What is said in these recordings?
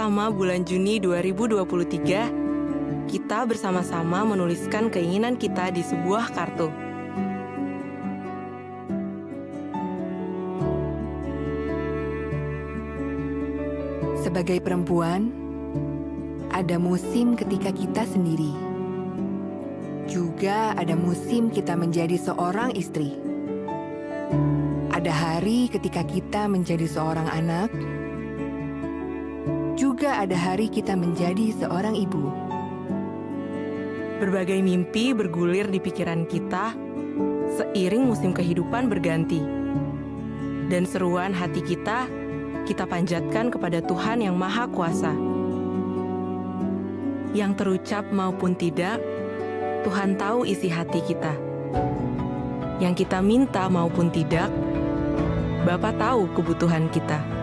pertama bulan Juni 2023, kita bersama-sama menuliskan keinginan kita di sebuah kartu. Sebagai perempuan, ada musim ketika kita sendiri. Juga ada musim kita menjadi seorang istri. Ada hari ketika kita menjadi seorang anak. Juga ada hari kita menjadi seorang ibu. Berbagai mimpi bergulir di pikiran kita seiring musim kehidupan berganti. Dan seruan hati kita panjatkan kepada Tuhan yang Maha Kuasa. Yang terucap maupun tidak, Tuhan tahu isi hati kita. Yang kita minta maupun tidak, Bapa tahu kebutuhan kita.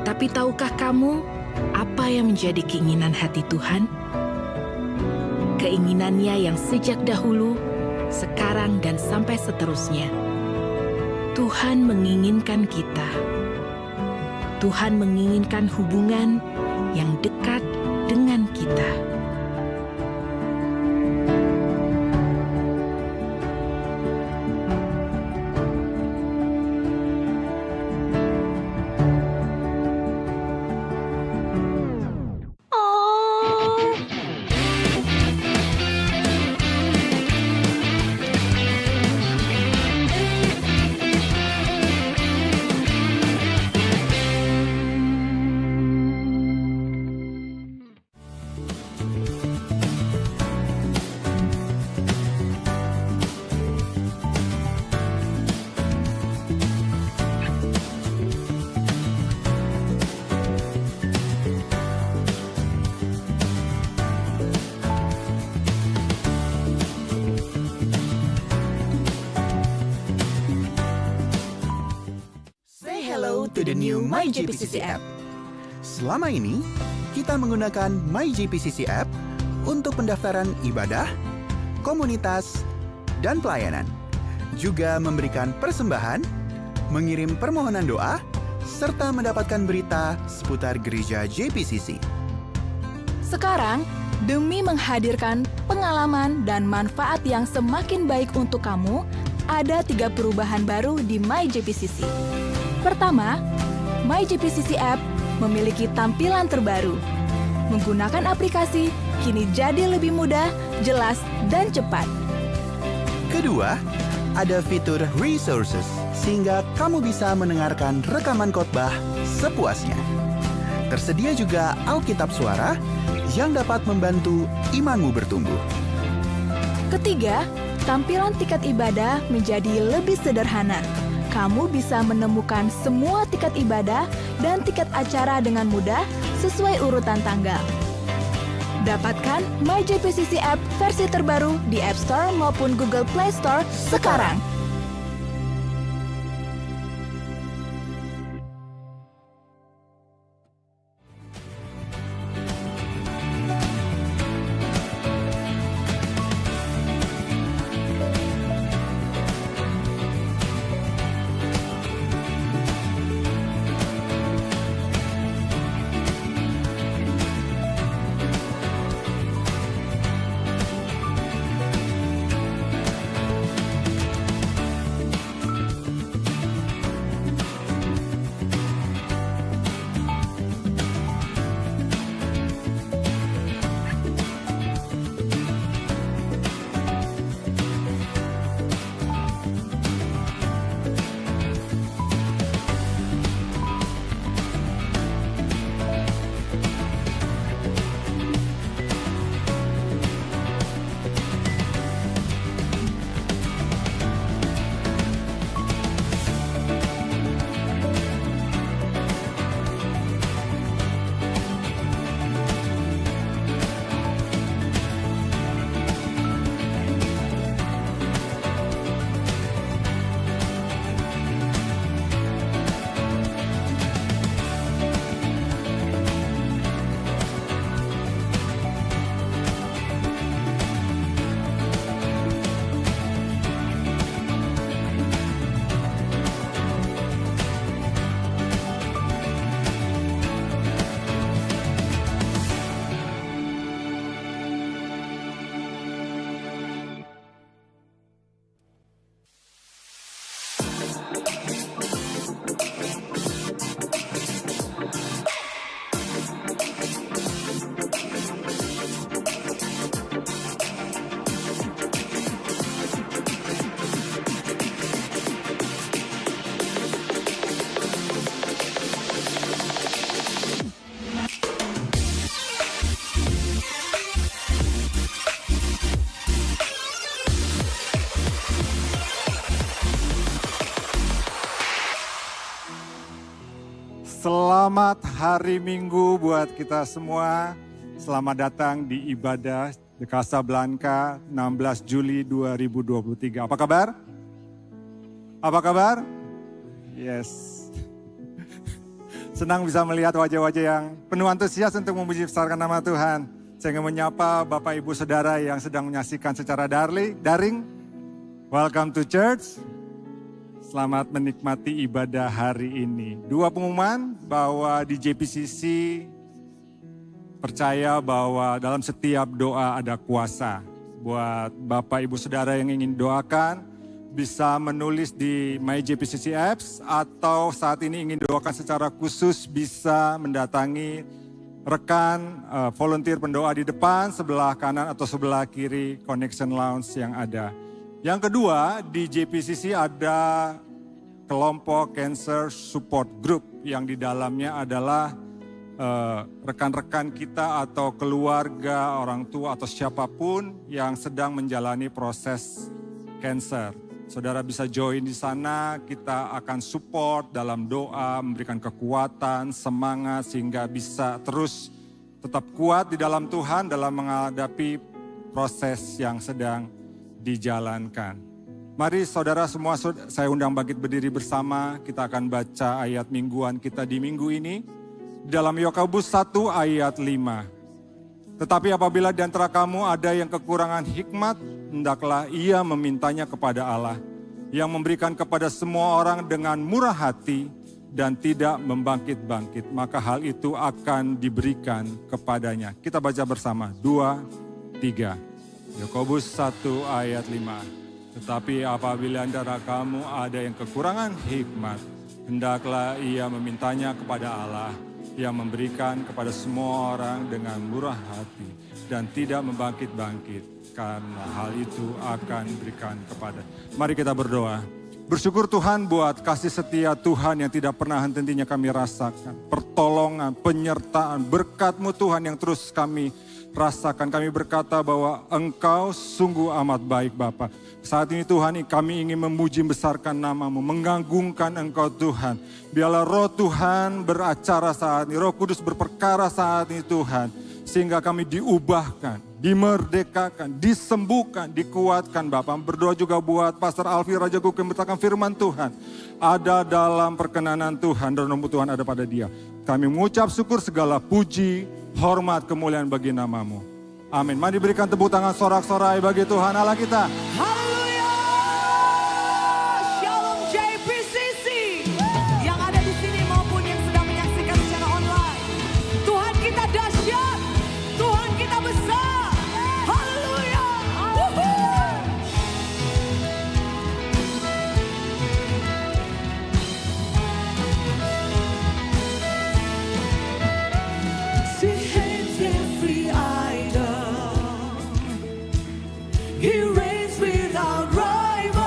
Tapi tahukah kamu apa yang menjadi keinginan hati Tuhan? Keinginannya yang sejak dahulu, sekarang dan sampai seterusnya. Tuhan menginginkan kita. Tuhan menginginkan hubungan yang dekat dengan kita. Hello to the new MyJPCC app. Selama ini, kita menggunakan MyJPCC app untuk pendaftaran ibadah, komunitas, dan pelayanan. Juga memberikan persembahan, mengirim permohonan doa, serta mendapatkan berita seputar gereja JPCC. Sekarang, demi menghadirkan pengalaman dan manfaat yang semakin baik untuk kamu, ada 3 perubahan baru di MyJPCC. Pertama, MyJPCC App memiliki tampilan terbaru. Menggunakan aplikasi kini jadi lebih mudah, jelas, dan cepat. Kedua, ada fitur Resources, sehingga kamu bisa mendengarkan rekaman khotbah sepuasnya. Tersedia juga Alkitab suara yang dapat membantu imanmu bertumbuh. Ketiga, tampilan tiket ibadah menjadi lebih sederhana. Kamu bisa menemukan semua tiket ibadah dan tiket acara dengan mudah sesuai urutan tanggal. Dapatkan MyJPCC App versi terbaru di App Store maupun Google Play Store sekarang. Selamat hari Minggu buat kita semua. Selamat datang di ibadah di Casablanca 16 Juli 2023. Apa kabar? Apa kabar? Yes. Senang bisa melihat wajah-wajah yang penuh antusias untuk memuji besarkan nama Tuhan. Saya ingin menyapa Bapak Ibu Saudara yang sedang menyaksikan secara daring. Welcome to church. Selamat menikmati ibadah hari ini. Dua pengumuman bahwa di JPCC percaya bahwa dalam setiap doa ada kuasa. Buat Bapak Ibu Saudara yang ingin doakan, bisa menulis di My JPCC Apps atau saat ini ingin doakan secara khusus bisa mendatangi rekan volunteer pendoa di depan, sebelah kanan atau sebelah kiri Connection Lounge yang ada. Yang kedua, di JPCC ada kelompok Cancer Support Group yang di dalamnya adalah rekan-rekan kita atau keluarga, orang tua atau siapapun yang sedang menjalani proses cancer. Saudara bisa join di sana, kita akan support dalam doa, memberikan kekuatan, semangat sehingga bisa terus tetap kuat di dalam Tuhan dalam menghadapi proses yang sedang dijalankan. Mari saudara semua, saya undang bangkit berdiri bersama, kita akan baca ayat mingguan kita di minggu ini. Dalam Yakobus 1 ayat 5. Tetapi apabila di antara kamu ada yang kekurangan hikmat, hendaklah ia memintanya kepada Allah, yang memberikan kepada semua orang dengan murah hati dan tidak membangkit-bangkit, maka hal itu akan diberikan kepadanya. Kita baca bersama, 2, 3. Yakobus 1 ayat 5. Tetapi apabila antara kamu ada yang kekurangan hikmat, hendaklah ia memintanya kepada Allah, yang memberikan kepada semua orang dengan murah hati dan tidak membangkit-bangkit, karena hal itu akan diberikan kepada. Mari kita berdoa. Bersyukur Tuhan buat kasih setia Tuhan yang tidak pernah henti-hentinya kami rasakan. Pertolongan, penyertaan, berkat-Mu Tuhan yang terus kami rasakan. Kami berkata bahwa Engkau sungguh amat baik Bapa. Saat ini Tuhan, kami ingin memuji besarkan nama-Mu, menggagungkan Engkau Tuhan. Biarlah roh Tuhan beracara saat ini, Roh Kudus berperkara saat ini Tuhan. Sehingga kami diubahkan, dimerdekakan, disembuhkan, dikuatkan Bapa. Berdoa juga buat Pastor Alfi Raja Guku yang beritakan firman Tuhan. Ada dalam perkenanan Tuhan dan roh Tuhan ada pada dia. Kami mengucap syukur segala puji, hormat, kemuliaan bagi nama-Mu. Amin. Mari berikan tepuk tangan sorak-sorai bagi Tuhan Allah kita. Haleluya! Shalom JPCC yang ada di sini maupun yang sedang menyaksikan secara online. Tuhan kita dahsyat, Tuhan kita besar. Haleluya! He hates every idol. He reigns without rival.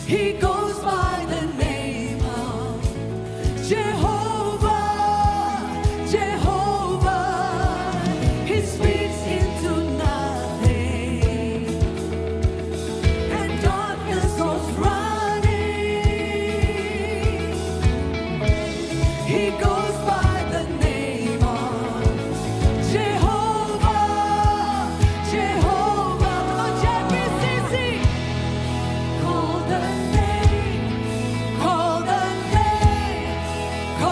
He goes by the name of Jehovah, Jehovah. He speaks into nothing, and darkness goes running. He goes by the name of Jehovah, Jehovah. Come on, JPCC. Call the name, call the name, call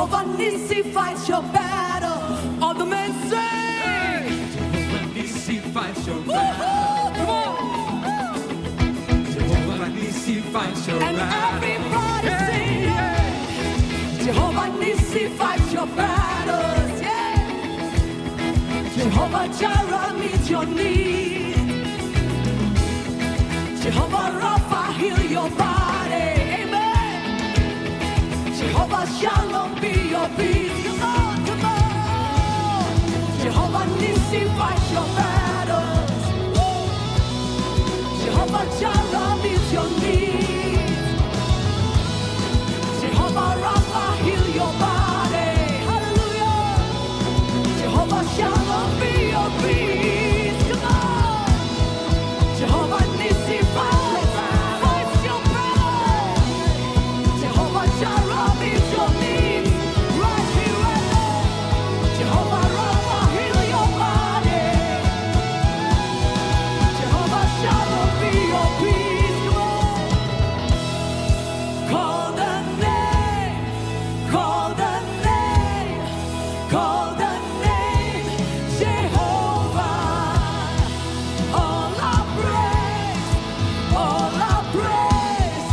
Jehovah Nissi fights your battle. All the men say, Jehovah Nissi fights your woo-hoo, battle. come on. Jehovah Nissi fights your And battle. everybody sing, yeah. Jehovah Nissi fights your battles, yeah. Jehovah Jireh meets your need. Jehovah Rapha heal your body, amen. Jehovah Shalom be your peace, come on, come on. Jehovah Nissi fights your battles. Woo. Jehovah Jireh meets your needs. Jehovah Rapha heal your body, hallelujah. Jehovah Shalom be your peace, come on. Jehovah Nissi fights your battle. Jehovah Jireh meets your needs, right here, right now. Jehovah Rapha heal your body. Jehovah Shalom be your peace, come on. Call the name, call the name, call the name, Jehovah. All our praise, all our praise,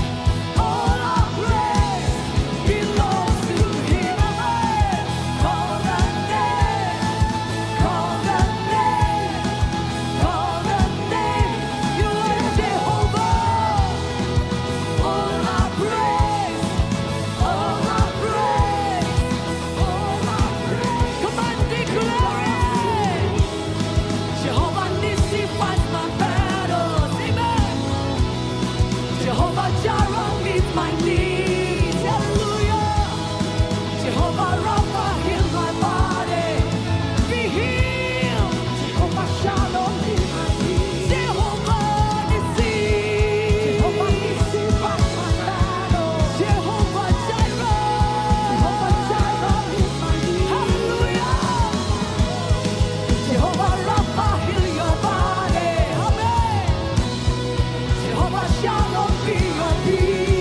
all our praise belongs to Him. Call the name, call the name, call the name. You are Jehovah. All our praise, all our praise, all our praise. Come on, declare it. Jehovah Nissi fights my battles, amen. Jehovah Jireh meets my needs, hallelujah. Jehovah Rapha heal my body, be healed. Jehovah Shalom heal my needs. Jehovah Nissi, Jehovah Nissi fights my battles. Jehovah Jireh, Jehovah Jireh meets my needs, hallelujah. Jehovah Rapha heal your body, amen. Jehovah Shalom be your peace.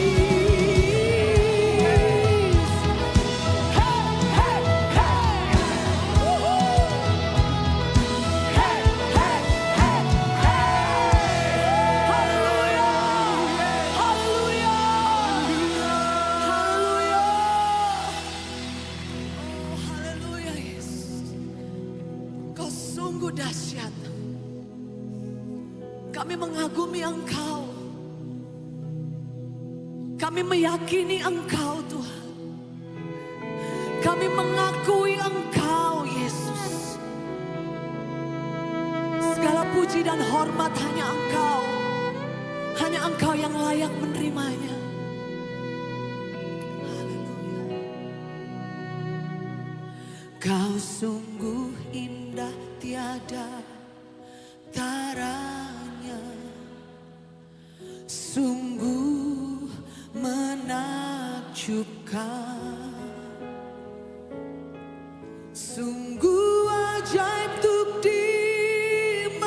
Hey, hey, hey. Woo-hoo. Hey, hey, hey, hey. Hallelujah. Hallelujah. Hallelujah. Oh, haleluya, Yesus. Kau sungguh dahsyat. Kami mengagumi Engkau. Kami meyakini Engkau, Tuhan. Kami mengakui Engkau, Yesus. Segala puji dan hormat hanya Engkau. Hanya Engkau yang layak menerimanya. Haleluya. Kau sungguh indah tiada taranya, sungguh menakjubkan, sungguh ajaib untuk dimengerti,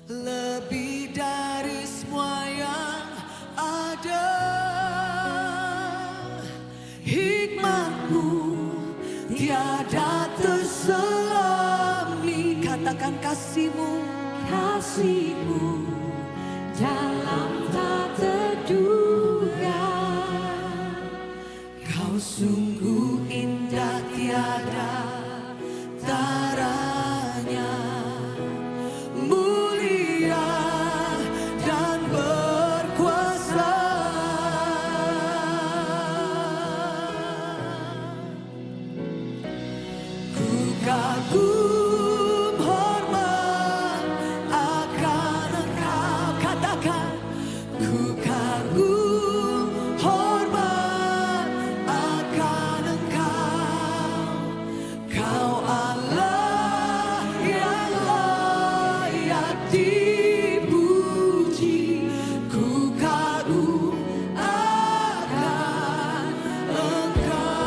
lebih dari semua yang ada. Hikmat-Mu tiada terselami, katakan kasih-Mu, kasih-Mu dalam tak terduga. Kau sungguh indah tiada taranya, mulia dan berkuasa. Ku kagum hormat akan Engkau, katakan. Ku kagum hormat akan Engkau. Kau Allah yang layak dipuji. Ku kagum akan Engkau.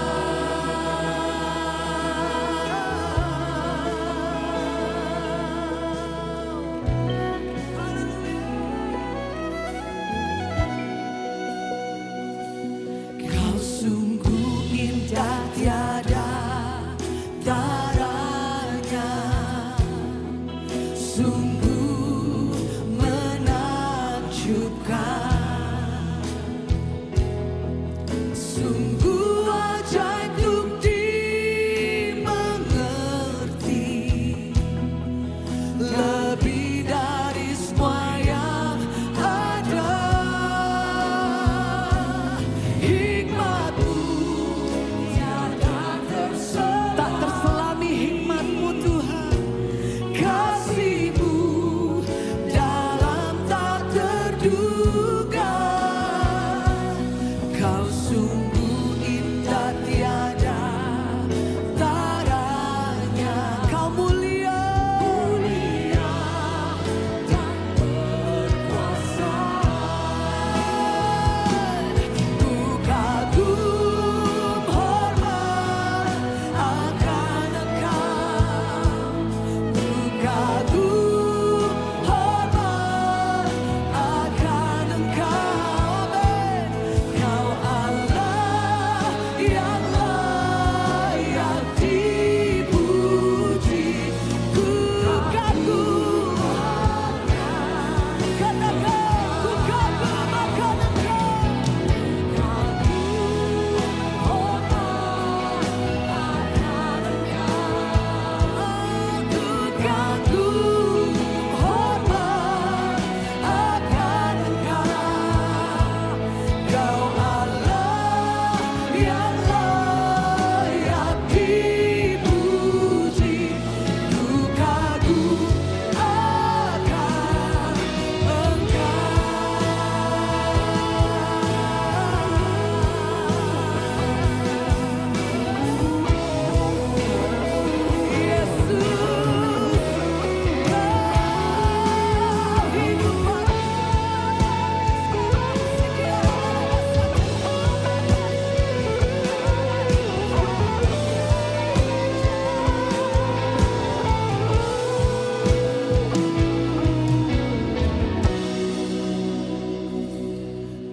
sungguh menakjubkan, sungguh ajaib untuk dimengerti, lebih dari semua yang ada. Hikmat-Mu tiada terselami. Tak terselami hikmat-Mu Tuhan, kasih-Mu dalam tak terduga. Kau sungguh indah tiada taranya. Kau mulia, mulia dan berkuasa. Ku kagum hormat akan Engkau. Ku kagum hormat akan Engkau. Amin. Kau Allah yang layak dipuji. Ku kagum, katakan ku kagum akan Engkau. Ku kagum hormat akan Engkau. Kau Allah yang layak dipuji. Ku kagum akan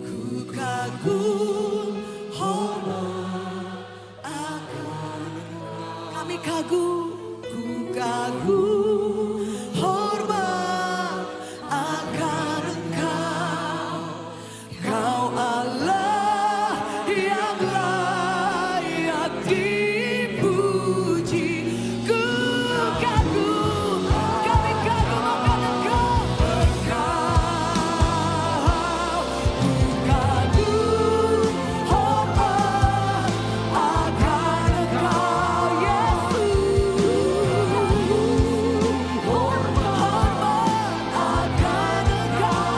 Ku kagum hormat akan Engkau. Kami kagum, ku kagum hormat akan Engkau. Kau Allah yang layak dipuji. Ku kagum, kami kagum akan Engkau. Ku kagum hormat akan Engkau, Yesus. Hormat akan Engkau.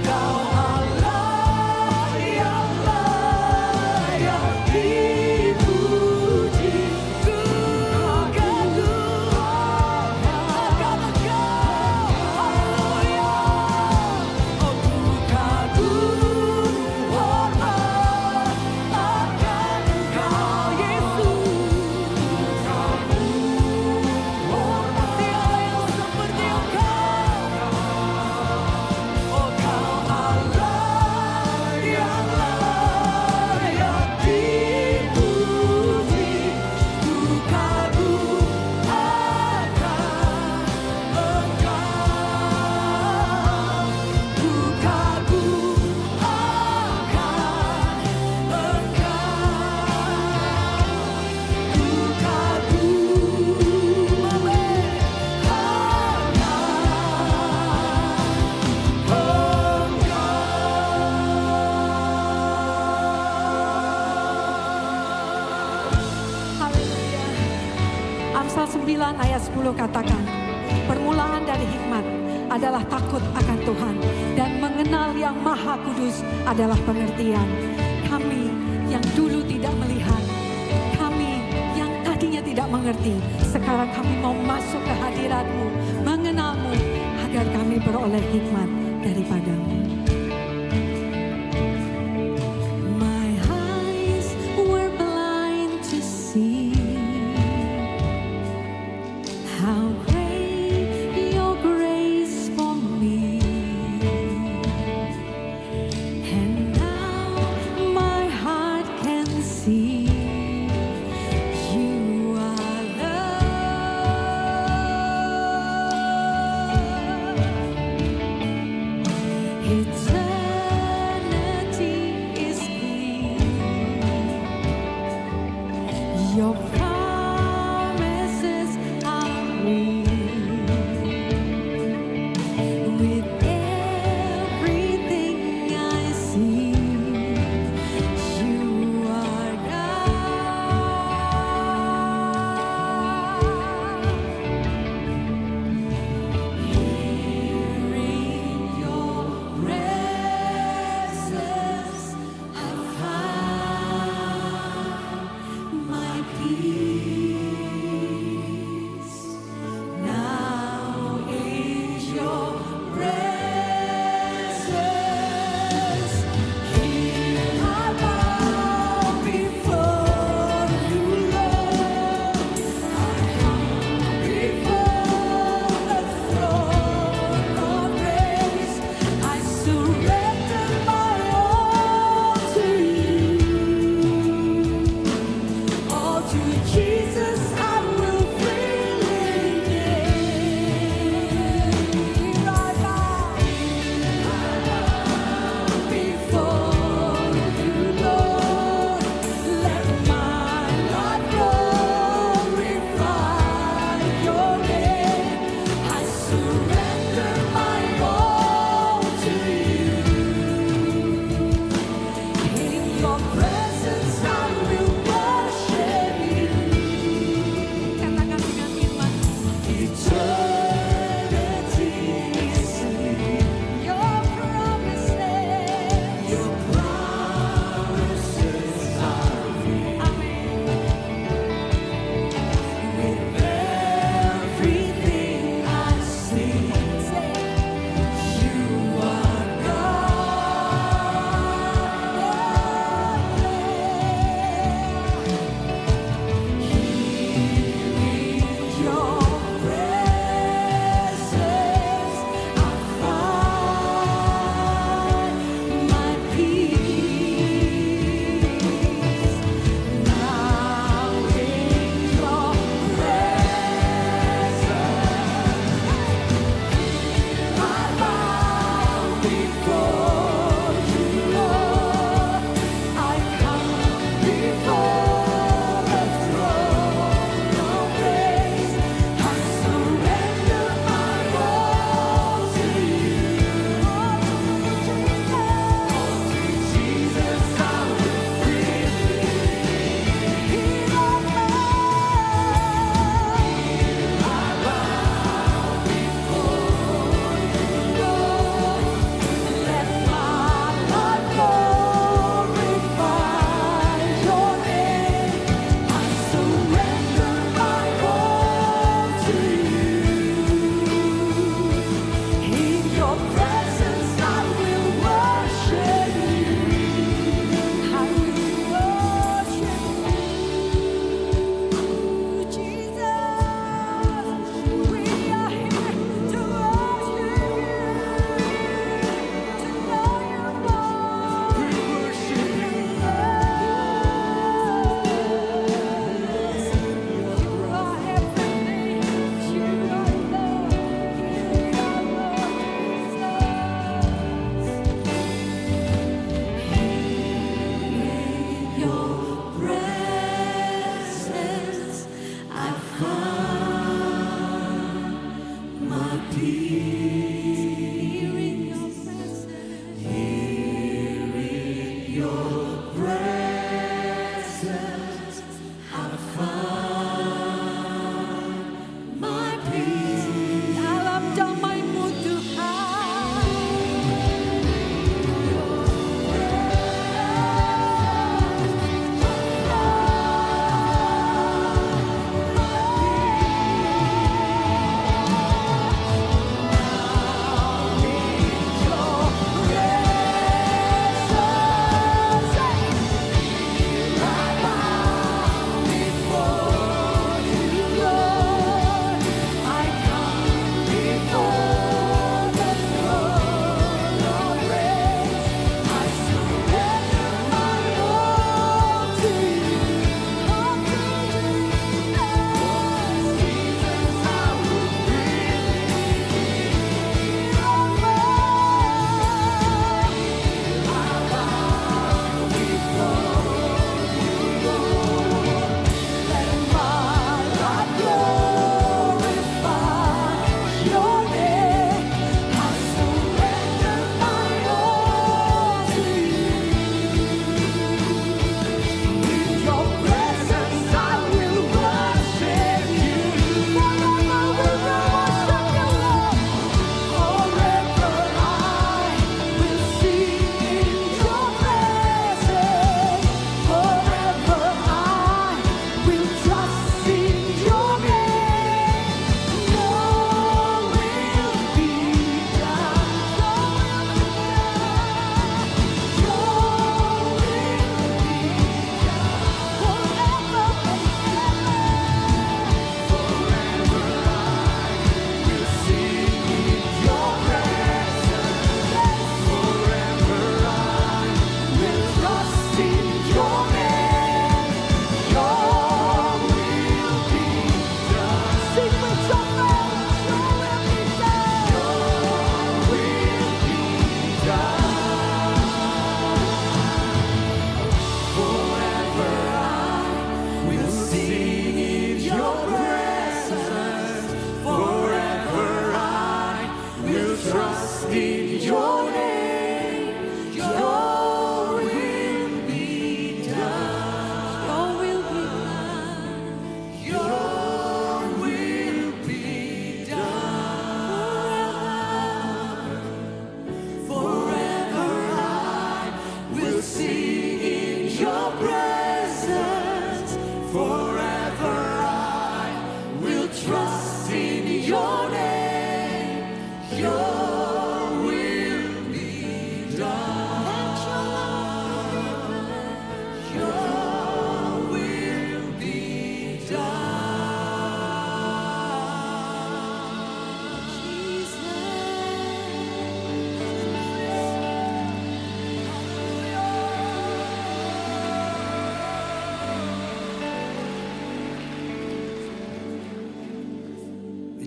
Kau Allah yang layak dipuji. Ku kagum akan Engkau. Haleluya. Oh, ku kagum hormat akan Engkau, Yesus. Tiada yang seperti Engkau. Oh, Kau Allah yang layak dipuji. Ku kagum akan Engkau. Ku kagum akan Engkau. Ku kagum, Haleluya. Amsal 9 ayat 10 katakan, permulaan dari hikmat adalah takut akan Tuhan, dan mengenal yang Maha Kudus adalah pengertian. Kami yang dulu tidak melihat, kami yang tadinya tidak mengerti, sekarang kami mau masuk ke hadirat-Mu, mengenal-Mu, agar kami beroleh hikmat daripada-Mu. My eyes were blind to see how great Your grace for me, and now my heart can see You are love. Your promises are real. With everything I see, you are God. Here in your presence, I find my peace. Now is your presence. Here I bow before you, Lord. I come before the throne of grace. I surrender my all to you. All to Jesus I will freely give. I bow before you, Lord. Let my life glorify your name. I surrender my all to you. In your presence I will worship you.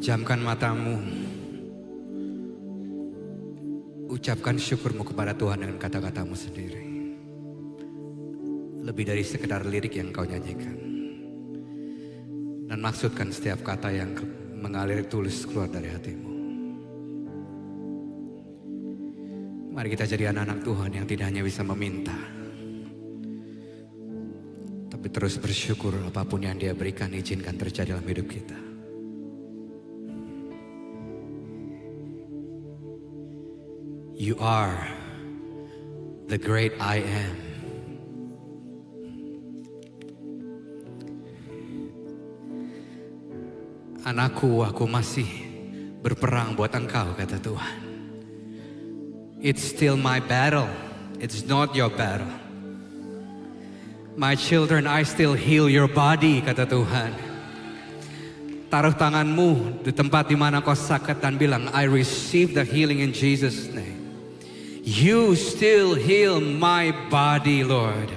Pejamkan matamu. Ucapkan syukurmu kepada Tuhan dengan kata-katamu sendiri. Lebih dari sekedar lirik yang kau nyanyikan. Dan maksudkan setiap kata yang mengalir tulus keluar dari hatimu. Mari kita jadi anak-anak Tuhan yang tidak hanya bisa meminta, tapi terus bersyukur apapun yang Dia berikan, izinkan terjadi dalam hidup kita. You are the great I am. Anakku, aku masih berperang buat engkau, kata Tuhan. It's still my battle. It's not your battle. My children, I still heal your body, kata Tuhan. Taruh tanganmu di tempat di mana kau sakit dan bilang, I receive the healing in Jesus' name. You still heal my body, Lord.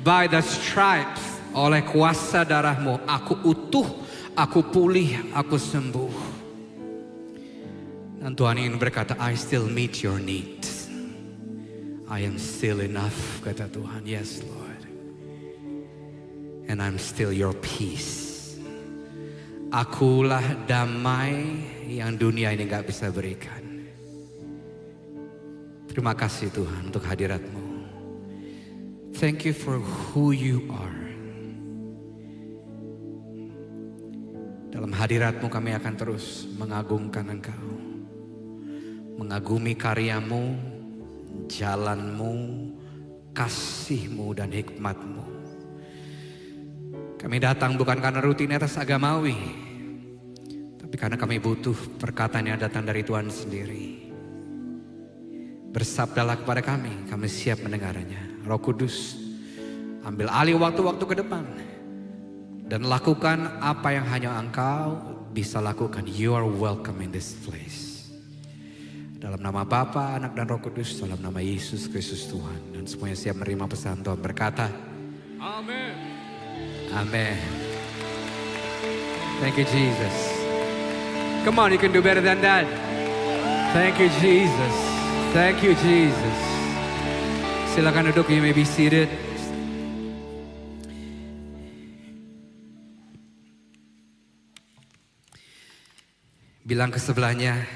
By the stripes, oleh kuasa darahmu, aku utuh, aku pulih, aku sembuh. Dan Tuhan ingin berkata, I still meet your needs. I am still enough, kata Tuhan. Yes, Lord. And I'm still your peace. Akulah damai yang dunia ini gak bisa berikan. Terima kasih Tuhan untuk hadirat-Mu. Thank you for who you are. Dalam hadirat-Mu kami akan terus mengagungkan Engkau. Mengagumi karya-Mu, jalan-Mu, kasih-Mu dan hikmat-Mu. Kami datang bukan karena rutinitas agamawi, tapi karena kami butuh perkataan yang datang dari Tuhan sendiri. Bersabdalah kepada kami siap mendengarnya. Roh Kudus, ambil alih waktu-waktu ke depan dan lakukan apa yang hanya Engkau bisa lakukan. You are welcome in this place. Dalam nama Bapa, Anak dan Roh Kudus, dalam nama Yesus Kristus Tuhan. Dan semuanya siap menerima pesan Tuhan berkata, Amen. Amen. Thank you Jesus. Come on, you can do better than that. Thank you Jesus. Thank you Jesus. Silakan duduk, you may be seated. Bilang ke sebelahnya,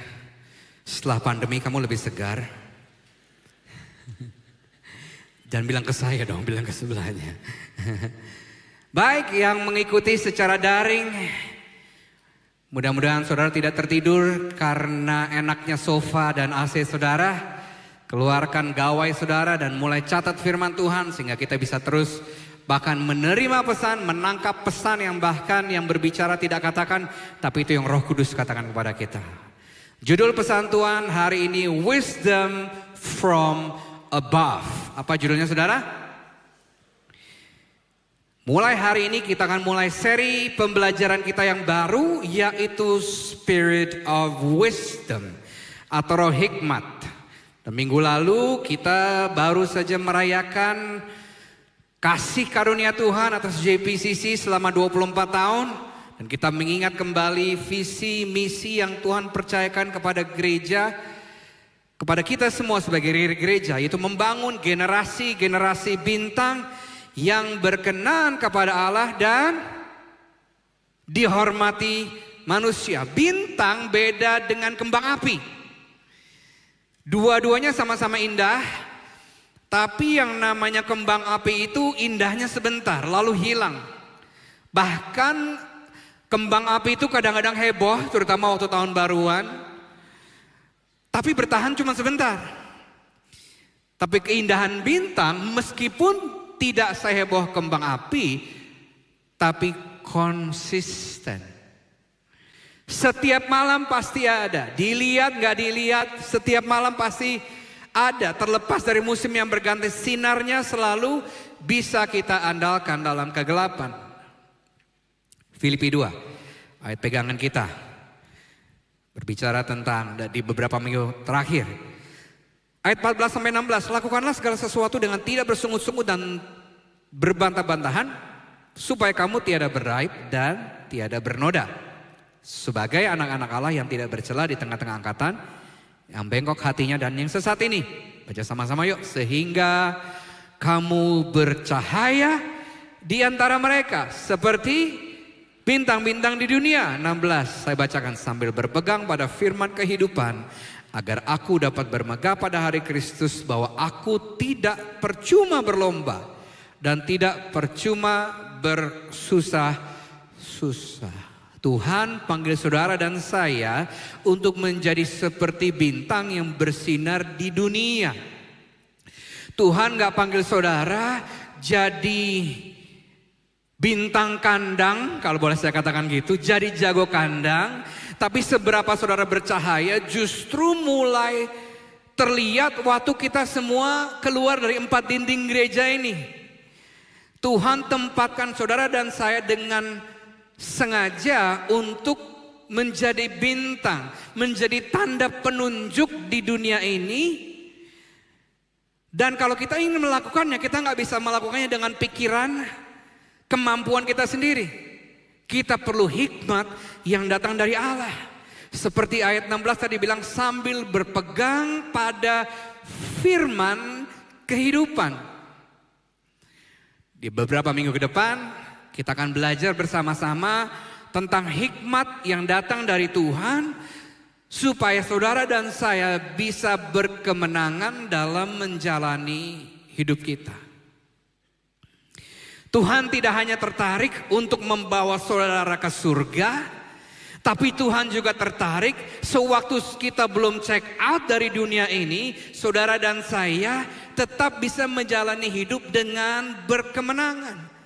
setelah pandemi kamu lebih segar. Dan bilang ke saya dong, bilang ke sebelahnya. Baik, yang mengikuti secara daring, mudah-mudahan saudara tidak tertidur karena enaknya sofa dan AC saudara. Keluarkan gawai saudara dan mulai catat firman Tuhan sehingga kita bisa terus bahkan menerima pesan, menangkap pesan yang bahkan yang berbicara tidak katakan, tapi itu yang Roh Kudus katakan kepada kita. Judul pesan Tuhan hari ini, Wisdom from Above. Apa judulnya saudara? Mulai hari ini kita akan mulai seri pembelajaran kita yang baru, yaitu Spirit of Wisdom atau Roh Hikmat. Dan minggu lalu kita baru saja merayakan kasih karunia Tuhan atas JPCC selama 24 tahun. Dan kita mengingat kembali visi misi yang Tuhan percayakan kepada gereja, kepada kita semua sebagai gereja, yaitu membangun generasi-generasi bintang yang berkenan kepada Allah dan dihormati manusia. Bintang beda dengan kembang api. Dua-duanya sama-sama indah, tapi yang namanya kembang api itu indahnya sebentar lalu hilang. Bahkan kembang api itu kadang-kadang heboh, terutama waktu tahun baruan. Tapi bertahan cuma sebentar. Tapi keindahan bintang meskipun tidak seheboh kembang api, tapi konsisten. Setiap malam pasti ada, dilihat gak dilihat, setiap malam pasti ada. Terlepas dari musim yang berganti, sinarnya selalu bisa kita andalkan dalam kegelapan. Filipi 2, ayat pegangan kita. Berbicara tentang di beberapa minggu terakhir. Ayat 14-16, lakukanlah segala sesuatu dengan tidak bersungut-sungut dan berbantah-bantahan, supaya kamu tiada beraib dan tiada bernoda. sebagai anak-anak Allah yang tidak bercela di tengah-tengah angkatan, yang bengkok hatinya dan yang sesat ini. Baca sama-sama yuk. Sehingga kamu bercahaya di antara mereka seperti bintang-bintang di dunia. 16 saya bacakan, sambil berpegang pada firman kehidupan, agar aku dapat bermegah pada hari Kristus, bahwa aku tidak percuma berlomba dan tidak percuma bersusah-susah. Tuhan panggil saudara dan saya untuk menjadi seperti bintang yang bersinar di dunia. Tuhan gak panggil saudara jadi bintang kandang, kalau boleh saya katakan gitu, jadi jago kandang. Tapi seberapa saudara bercahaya justru mulai terlihat waktu kita semua keluar dari 4 dinding gereja ini. Tuhan tempatkan saudara dan saya dengan sengaja untuk menjadi bintang, menjadi tanda penunjuk di dunia ini. Dan kalau kita ingin melakukannya, kita nggak bisa melakukannya dengan pikiran, kemampuan kita sendiri. Kita perlu hikmat yang datang dari Allah. Seperti ayat 16 tadi bilang, sambil berpegang pada firman kehidupan. Di beberapa minggu ke depan, kita akan belajar bersama-sama tentang hikmat yang datang dari Tuhan, supaya saudara dan saya bisa berkemenangan dalam menjalani hidup kita. Tuhan tidak hanya tertarik untuk membawa saudara ke surga, tapi Tuhan juga tertarik sewaktu kita belum check out dari dunia ini, saudara dan saya tetap bisa menjalani hidup dengan berkemenangan.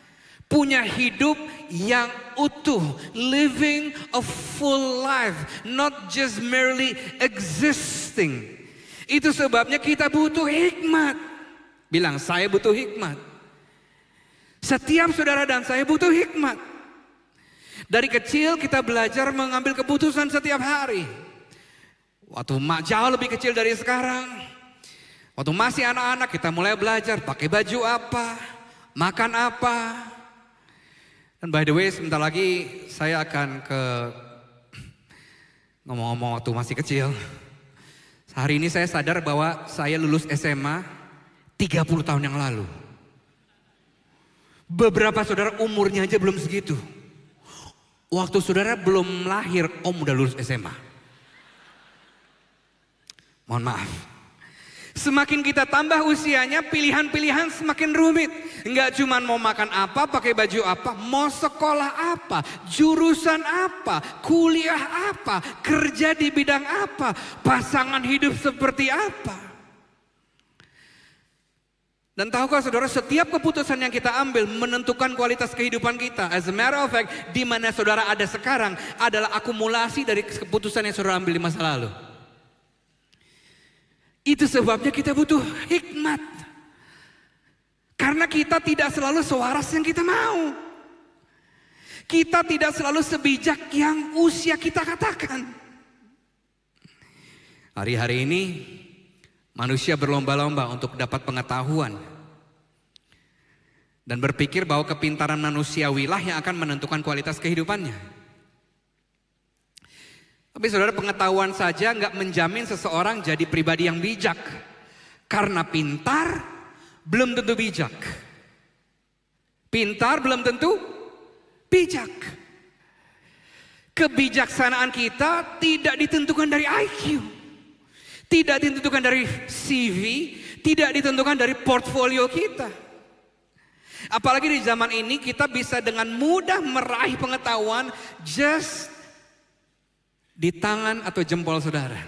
Punya hidup yang utuh, living a full life, not just merely existing. Itu sebabnya kita butuh hikmat. Bilang, saya butuh hikmat. Setiap saudara dan saya butuh hikmat. Dari kecil kita belajar mengambil keputusan setiap hari. Waktu jauh lebih kecil dari sekarang, waktu masih anak-anak kita mulai belajar pakai baju apa, makan apa. Dan by the way, sebentar lagi saya akan ngomong-ngomong waktu masih kecil. Hari ini saya sadar bahwa saya lulus SMA 30 tahun yang lalu. Beberapa saudara umurnya aja belum segitu. Waktu saudara belum lahir, om udah lulus SMA. Mohon maaf. Semakin kita tambah usianya, pilihan-pilihan semakin rumit. Enggak cuma mau makan apa, pakai baju apa, mau sekolah apa, jurusan apa, kuliah apa, kerja di bidang apa, pasangan hidup seperti apa. Dan tahukah saudara, setiap keputusan yang kita ambil menentukan kualitas kehidupan kita. As a matter of fact, di mana saudara ada sekarang adalah akumulasi dari keputusan yang saudara ambil di masa lalu. Itu sebabnya kita butuh hikmat. Karena kita tidak selalu sewaras yang kita mau. Kita tidak selalu sebijak yang usia kita katakan. Hari-hari ini manusia berlomba-lomba untuk dapat pengetahuan. Dan berpikir bahwa kepintaran manusiawilah yang akan menentukan kualitas kehidupannya. Tapi saudara, pengetahuan saja nggak menjamin seseorang jadi pribadi yang bijak. Karena pintar belum tentu bijak. Pintar belum tentu bijak. Kebijaksanaan kita tidak ditentukan dari IQ. Tidak ditentukan dari CV. Tidak ditentukan dari portfolio kita. Apalagi di zaman ini kita bisa dengan mudah meraih pengetahuan just di tangan atau jempol saudara.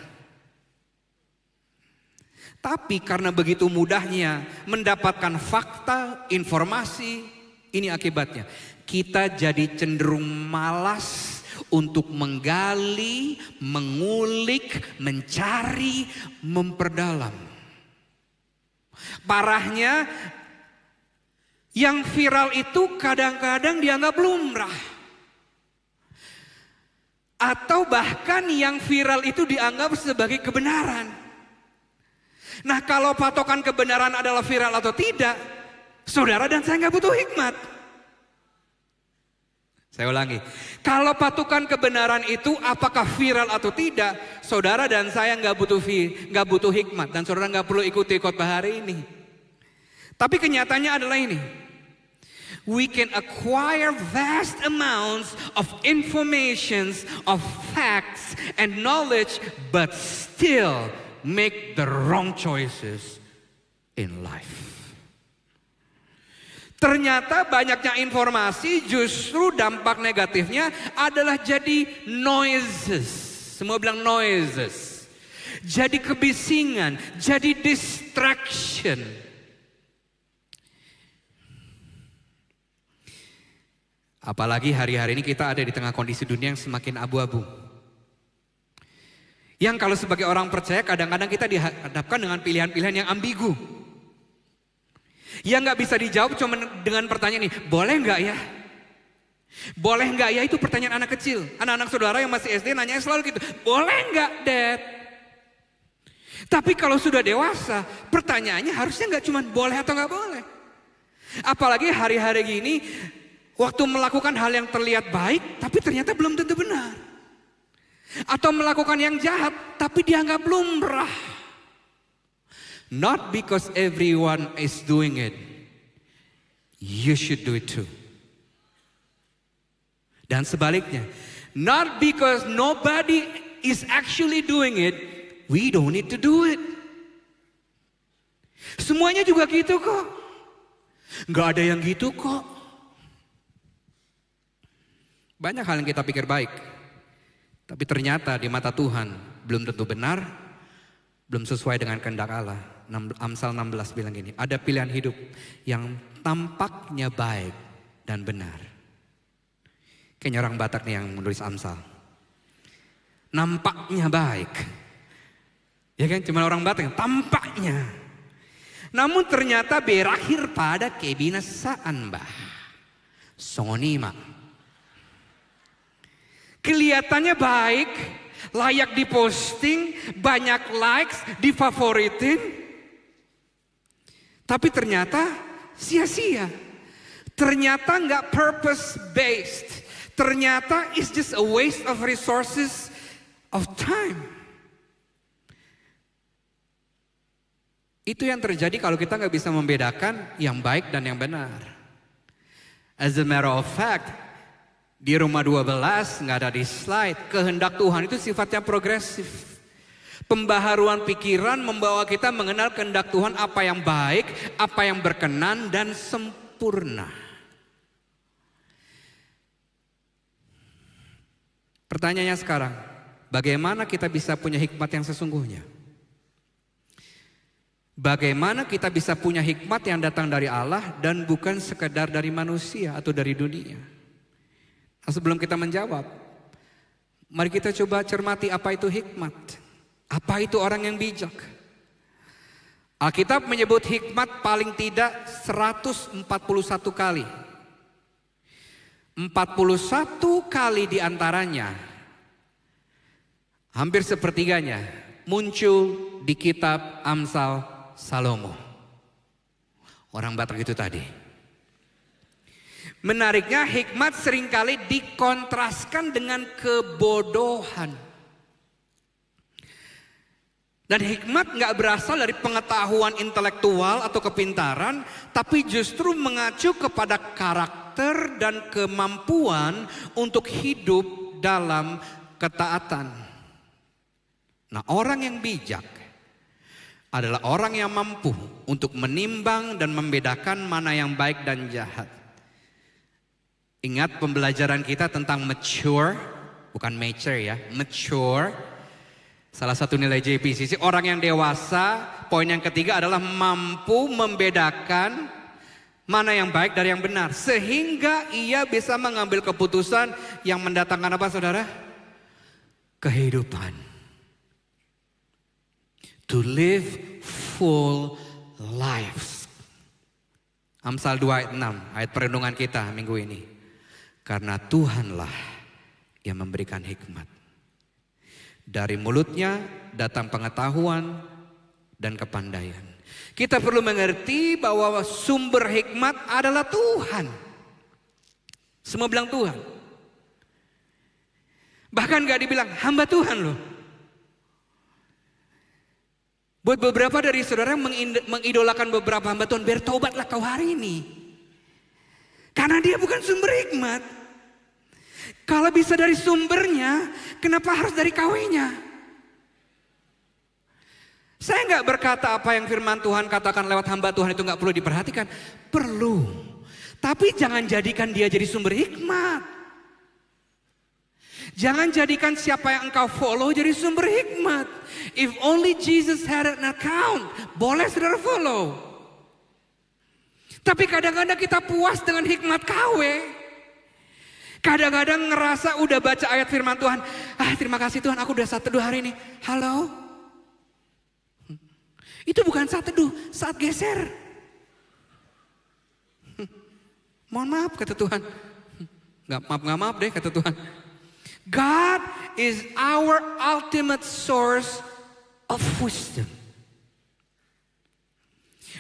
Tapi karena begitu mudahnya mendapatkan fakta, informasi, ini akibatnya. Kita jadi cenderung malas untuk menggali, mengulik, mencari, memperdalam. Parahnya, yang viral itu kadang-kadang dianggap lumrah. Atau bahkan yang viral itu dianggap sebagai kebenaran. Nah, kalau patokan kebenaran adalah viral atau tidak, saudara dan saya nggak butuh hikmat. Saya ulangi, kalau patukan kebenaran itu apakah viral atau tidak, saudara dan saya nggak butuh hikmat, dan saudara nggak perlu ikuti khotbah hari ini. Tapi kenyataannya adalah ini, we can acquire vast amounts of informations, of facts and knowledge, but still make the wrong choices in life. Ternyata banyaknya informasi justru dampak negatifnya adalah jadi noises. Semua bilang noises. Jadi kebisingan, jadi distraction. Apalagi hari-hari ini kita ada di tengah kondisi dunia yang semakin abu-abu. Yang kalau sebagai orang percaya kadang-kadang kita dihadapkan dengan pilihan-pilihan yang ambigu. Yang nggak bisa dijawab cuma dengan pertanyaan ini, boleh nggak ya? Boleh nggak ya, itu pertanyaan anak kecil. Anak-anak saudara yang masih SD nanya selalu gitu, boleh nggak Dad? Tapi kalau sudah dewasa, pertanyaannya harusnya nggak cuma boleh atau nggak boleh. Apalagi hari-hari gini, waktu melakukan hal yang terlihat baik, tapi ternyata belum tentu benar. Atau melakukan yang jahat, tapi dianggap lumrah. Not because everyone is doing it, you should do it too. Dan sebaliknya, not because nobody is actually doing it, we don't need to do it. Semuanya juga gitu kok. Gak ada yang gitu kok. Banyak hal yang kita pikir baik, tapi ternyata di mata Tuhan belum tentu benar, belum sesuai dengan kehendak Allah. Amsal 16 bilang gini, ada pilihan hidup yang tampaknya baik dan benar. Kayaknya orang Batak nih yang menulis Amsal. Nampaknya baik. Ya kan, cuma orang Batak yang tampaknya. Namun ternyata berakhir pada kebinasaan, bah. Sonima. Kelihatannya baik, layak diposting, banyak likes, difavoritin. Tapi ternyata sia-sia. Ternyata nggak purpose based. Ternyata it's just a waste of resources, of time. Itu yang terjadi kalau kita nggak bisa membedakan yang baik dan yang benar. As a matter of fact, di Roma 12 nggak ada di slide. Kehendak Tuhan itu sifatnya progresif. Pembaharuan pikiran membawa kita mengenal kehendak Tuhan, apa yang baik, apa yang berkenan dan sempurna. Pertanyaannya sekarang, bagaimana kita bisa punya hikmat yang sesungguhnya? Bagaimana kita bisa punya hikmat yang datang dari Allah dan bukan sekedar dari manusia atau dari dunia? Nah, sebelum kita menjawab, mari kita coba cermati apa itu hikmat. Apa itu orang yang bijak? Alkitab menyebut hikmat paling tidak 141 kali. 41 kali diantaranya, hampir sepertiganya, muncul di kitab Amsal Salomo. Orang Batak itu tadi. Menariknya, hikmat seringkali dikontraskan dengan kebodohan. Dan hikmat gak berasal dari pengetahuan intelektual atau kepintaran, tapi justru mengacu kepada karakter dan kemampuan untuk hidup dalam ketaatan. Nah, orang yang bijak adalah orang yang mampu untuk menimbang dan membedakan mana yang baik dan jahat. Ingat pembelajaran kita tentang mature, bukan mature ya, mature. Salah satu nilai JPCC, orang yang dewasa, poin yang ketiga adalah mampu membedakan mana yang baik dari yang benar. Sehingga ia bisa mengambil keputusan yang mendatangkan apa saudara? Kehidupan. To live full lives. Amsal 2 ayat 6, ayat perenungan kita minggu ini. Karena Tuhanlah yang memberikan hikmat. Dari mulutnya datang pengetahuan dan kepandaian. Kita perlu mengerti bahwa sumber hikmat adalah Tuhan. Semua bilang Tuhan. Bahkan gak dibilang hamba Tuhan loh. Buat beberapa dari saudara yang mengidolakan beberapa hamba Tuhan, bertobatlah kau hari ini. Karena dia bukan sumber hikmat. Kalau bisa dari sumbernya, kenapa harus dari KW-nya? Saya nggak berkata apa yang firman Tuhan katakan lewat hamba Tuhan itu nggak perlu diperhatikan. Perlu. Tapi jangan jadikan dia jadi sumber hikmat. Jangan jadikan siapa yang engkau follow jadi sumber hikmat. If only Jesus had an account, boleh saudara follow. Tapi kadang-kadang kita puas dengan hikmat KW. Kadang-kadang ngerasa udah baca ayat firman Tuhan. Terima kasih Tuhan, aku udah saat teduh hari ini. Halo? Itu bukan saat teduh, saat geser. Mohon maaf kata Tuhan. Nggak maaf deh kata Tuhan. God is our ultimate source of wisdom.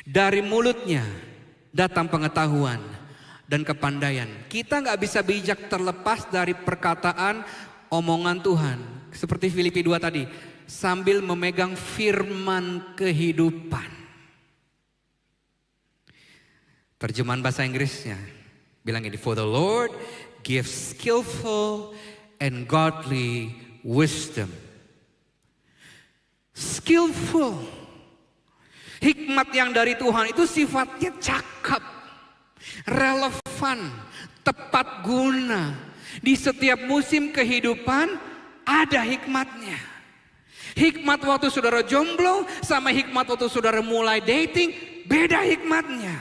Dari mulutnya datang pengetahuan dan kepandaian. Kita nggak bisa bijak terlepas dari perkataan omongan Tuhan. Seperti Filipi 2 tadi. Sambil memegang firman kehidupan. Terjemahan bahasa Inggrisnya bilang ini. For the Lord gives skillful and godly wisdom. Skillful. Hikmat yang dari Tuhan itu sifatnya cakap, relevan, tepat guna. Di setiap musim kehidupan ada hikmatnya. Hikmat waktu saudara jomblo sama hikmat waktu saudara mulai dating, beda hikmatnya.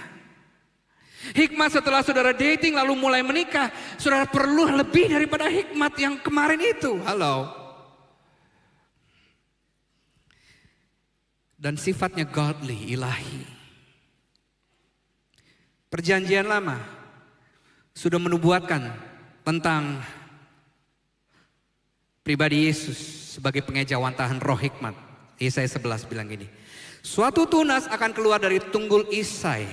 Hikmat setelah saudara dating lalu mulai menikah, saudara perlu lebih daripada hikmat yang kemarin itu. Halo. Dan sifatnya godly, ilahi. Perjanjian lama sudah menubuatkan tentang pribadi Yesus sebagai pengejawantahan roh hikmat. Yesaya 11 bilang gini. Suatu tunas akan keluar dari tunggul Isai,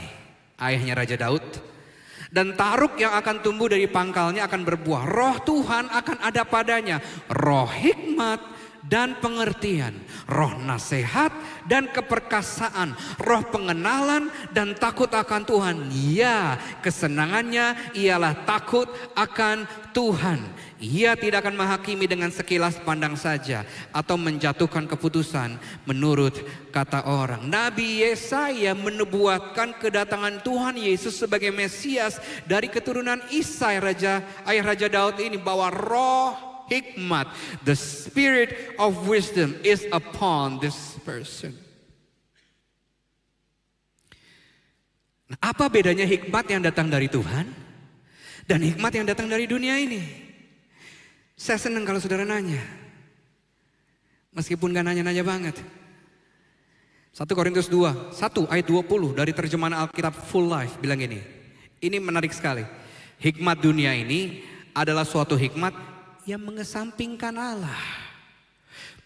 ayahnya Raja Daud. Dan taruk yang akan tumbuh dari pangkalnya akan berbuah. Roh Tuhan akan ada padanya. Roh hikmat dan pengertian. Roh nasihat dan keperkasaan. Roh pengenalan dan takut akan Tuhan. Ya, kesenangannya ialah takut akan Tuhan. Ia tidak akan menghakimi dengan sekilas pandang saja atau menjatuhkan keputusan menurut kata orang. Nabi Yesaya menubuatkan kedatangan Tuhan Yesus sebagai Mesias dari keturunan Isai, ayah Raja Daud ini, bahwa roh hikmat, the spirit of wisdom is upon this person. Nah, apa bedanya hikmat yang datang dari Tuhan dan hikmat yang datang dari dunia ini? Saya senang kalau saudara nanya. Meskipun gak nanya-nanya banget. 1 Korintus 2, 1 ayat 20 dari terjemahan Alkitab Full Life bilang ini. Ini menarik sekali. Hikmat dunia ini adalah suatu hikmat yang mengesampingkan Allah.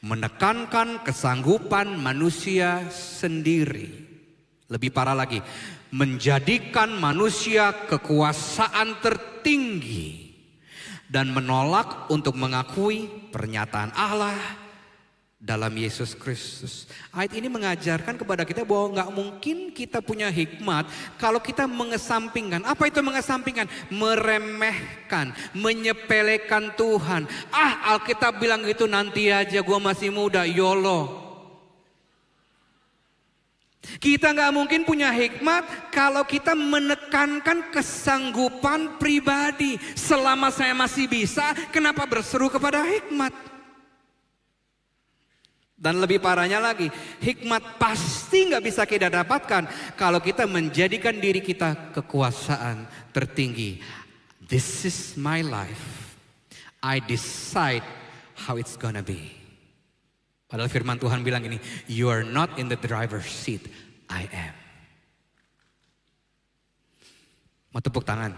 Menekankan kesanggupan manusia sendiri. Lebih parah lagi, menjadikan manusia kekuasaan tertinggi. Dan menolak untuk mengakui pernyataan Allah dalam Yesus Kristus. Ayat ini mengajarkan kepada kita bahwa gak mungkin kita punya hikmat kalau kita mengesampingkan. Apa itu mengesampingkan? Meremehkan, menyepelekan Tuhan. Alkitab bilang gitu, nanti aja, gua masih muda, YOLO. Kita gak mungkin punya hikmat kalau kita menekankan kesanggupan pribadi. Selama saya masih bisa, kenapa berseru kepada hikmat? Dan lebih parahnya lagi, hikmat pasti gak bisa kita dapatkan kalau kita menjadikan diri kita kekuasaan tertinggi. This is my life. I decide how it's gonna be. Padahal firman Tuhan bilang ini, you are not in the driver's seat, I am. Mau tepuk tangan?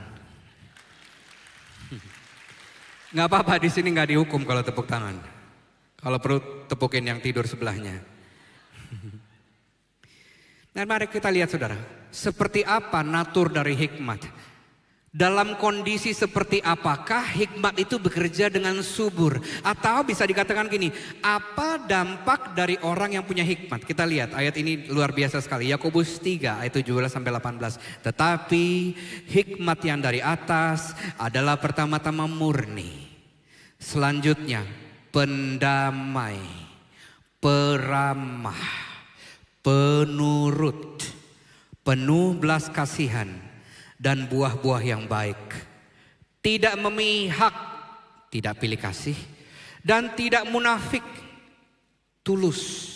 Gak apa-apa, di sini gak dihukum kalau tepuk tangan. Kalau perlu tepukin yang tidur sebelahnya. Nah, mari kita lihat saudara, seperti apa natur dari hikmat. Dalam kondisi seperti apakah hikmat itu bekerja dengan subur? Atau bisa dikatakan gini, apa dampak dari orang yang punya hikmat? Kita lihat ayat ini luar biasa sekali. Yakobus 3 ayat 17-18. Tetapi hikmat yang dari atas adalah pertama-tama murni. Selanjutnya pendamai, peramah, penurut, penuh belas kasihan, dan buah-buah yang baik, tidak memihak, tidak pilih kasih, dan tidak munafik, tulus.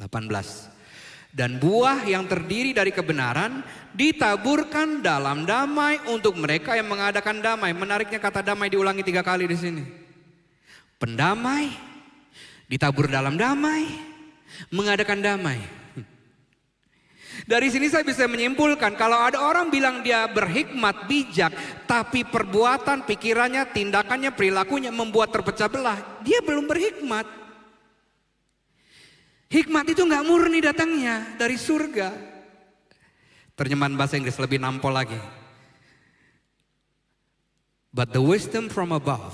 18. Dan buah yang terdiri dari kebenaran ditaburkan dalam damai untuk mereka yang mengadakan damai. Menariknya kata damai diulangi 3 kali di sini. Pendamai, ditabur dalam damai, mengadakan damai. Dari sini saya bisa menyimpulkan kalau ada orang bilang dia berhikmat, bijak, tapi perbuatan, pikirannya, tindakannya, perilakunya membuat terpecah belah, dia belum berhikmat. Hikmat itu nggak murni datangnya dari surga. Terjemahan bahasa Inggris lebih nampol lagi. But the wisdom from above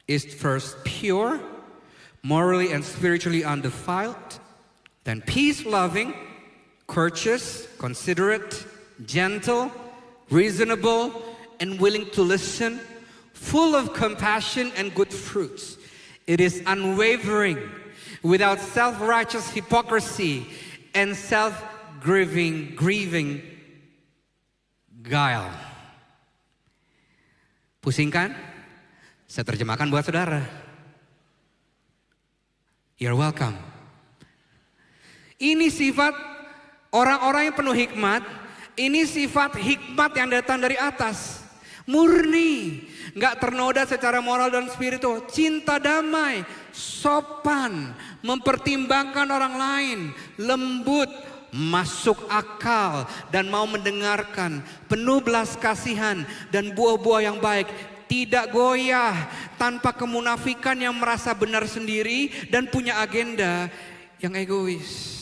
is first pure, morally and spiritually undefiled, then peace-loving, courteous, considerate, gentle, reasonable, and willing to listen, full of compassion and good fruits. It is unwavering, without self-righteous hypocrisy and self-grieving guile. Pusing kan? Saya terjemahkan buat saudara. You're welcome. Ini sifat orang-orang yang penuh hikmat, ini sifat hikmat yang datang dari atas. Murni, gak ternoda secara moral dan spiritual. Cinta damai, sopan, mempertimbangkan orang lain, lembut, masuk akal, dan mau mendengarkan. Penuh belas kasihan dan buah-buah yang baik. Tidak goyah, tanpa kemunafikan yang merasa benar sendiri dan punya agenda yang egois.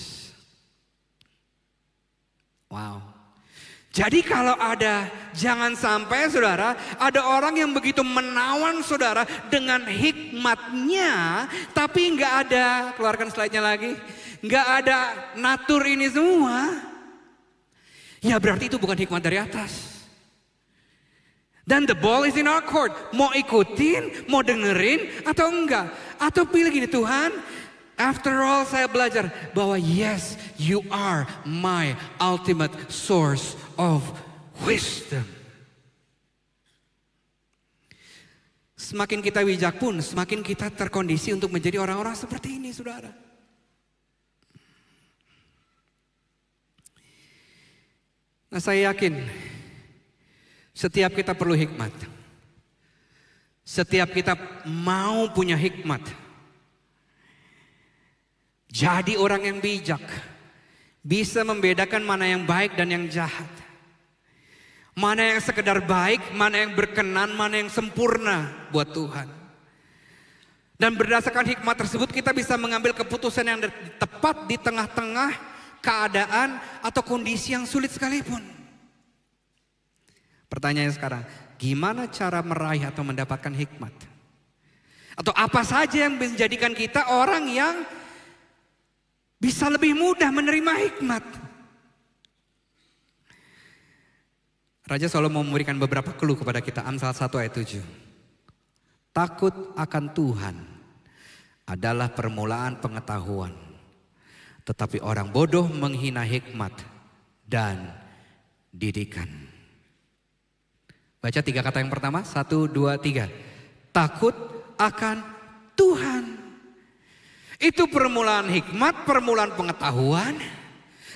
Wow. Jadi kalau ada, jangan sampai saudara, ada orang yang begitu menawan saudara dengan hikmatnya, tapi nggak ada, keluarkan slide-nya lagi, nggak ada natur ini semua. Ya berarti itu bukan hikmat dari atas. Dan the ball is in our court. Mau ikutin, mau dengerin atau enggak? Atau pilih gini, Tuhan, after all saya belajar bahwa yes, you are my ultimate source of wisdom. Semakin kita bijak pun, semakin kita terkondisi untuk menjadi orang-orang seperti ini, saudara. Nah, saya yakin setiap kita perlu hikmat. Setiap kita mau punya hikmat. Jadi orang yang bijak, bisa membedakan mana yang baik dan yang jahat. Mana yang sekedar baik, mana yang berkenan, mana yang sempurna buat Tuhan. Dan berdasarkan hikmat tersebut kita bisa mengambil keputusan yang tepat di tengah-tengah keadaan atau kondisi yang sulit sekalipun. Pertanyaannya sekarang, gimana cara meraih atau mendapatkan hikmat? Atau apa saja yang menjadikan kita orang yang bisa lebih mudah menerima hikmat? Raja Salomo memberikan beberapa clue kepada kita. Amsal 1 ayat 7. Takut akan Tuhan adalah permulaan pengetahuan, tetapi orang bodoh menghina hikmat dan didikan. Baca 3 kata yang pertama, 1, 2, 3. Takut akan Tuhan. Itu permulaan hikmat, permulaan pengetahuan.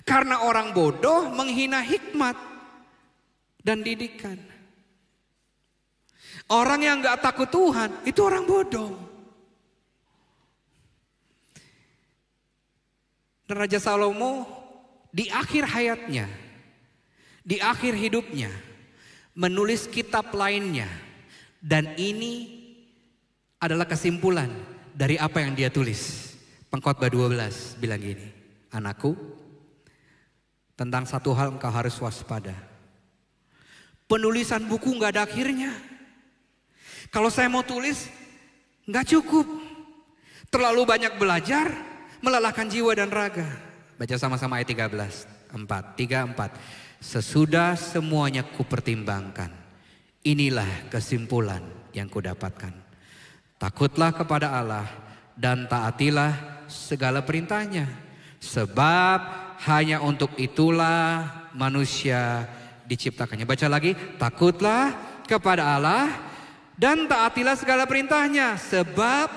Karena orang bodoh menghina hikmat dan didikan. Orang yang gak takut Tuhan, itu orang bodoh. Dan Raja Salomo di akhir hayatnya, di akhir hidupnya, menulis kitab lainnya. Dan ini adalah kesimpulan dari apa yang dia tulis. Pengkhotbah 12 bilang gini, anakku, tentang satu hal engkau harus waspada. Penulisan buku nggak ada akhirnya. Kalau saya mau tulis, nggak cukup. Terlalu banyak belajar, melelahkan jiwa dan raga. Baca sama-sama ayat 13. 4. Sesudah semuanya kupertimbangkan, inilah kesimpulan yang kudapatkan. Takutlah kepada Allah dan taatilah segala perintahnya. Sebab hanya untuk itulah manusia diciptakannya. Baca lagi, takutlah kepada Allah dan taatilah segala perintahnya. Sebab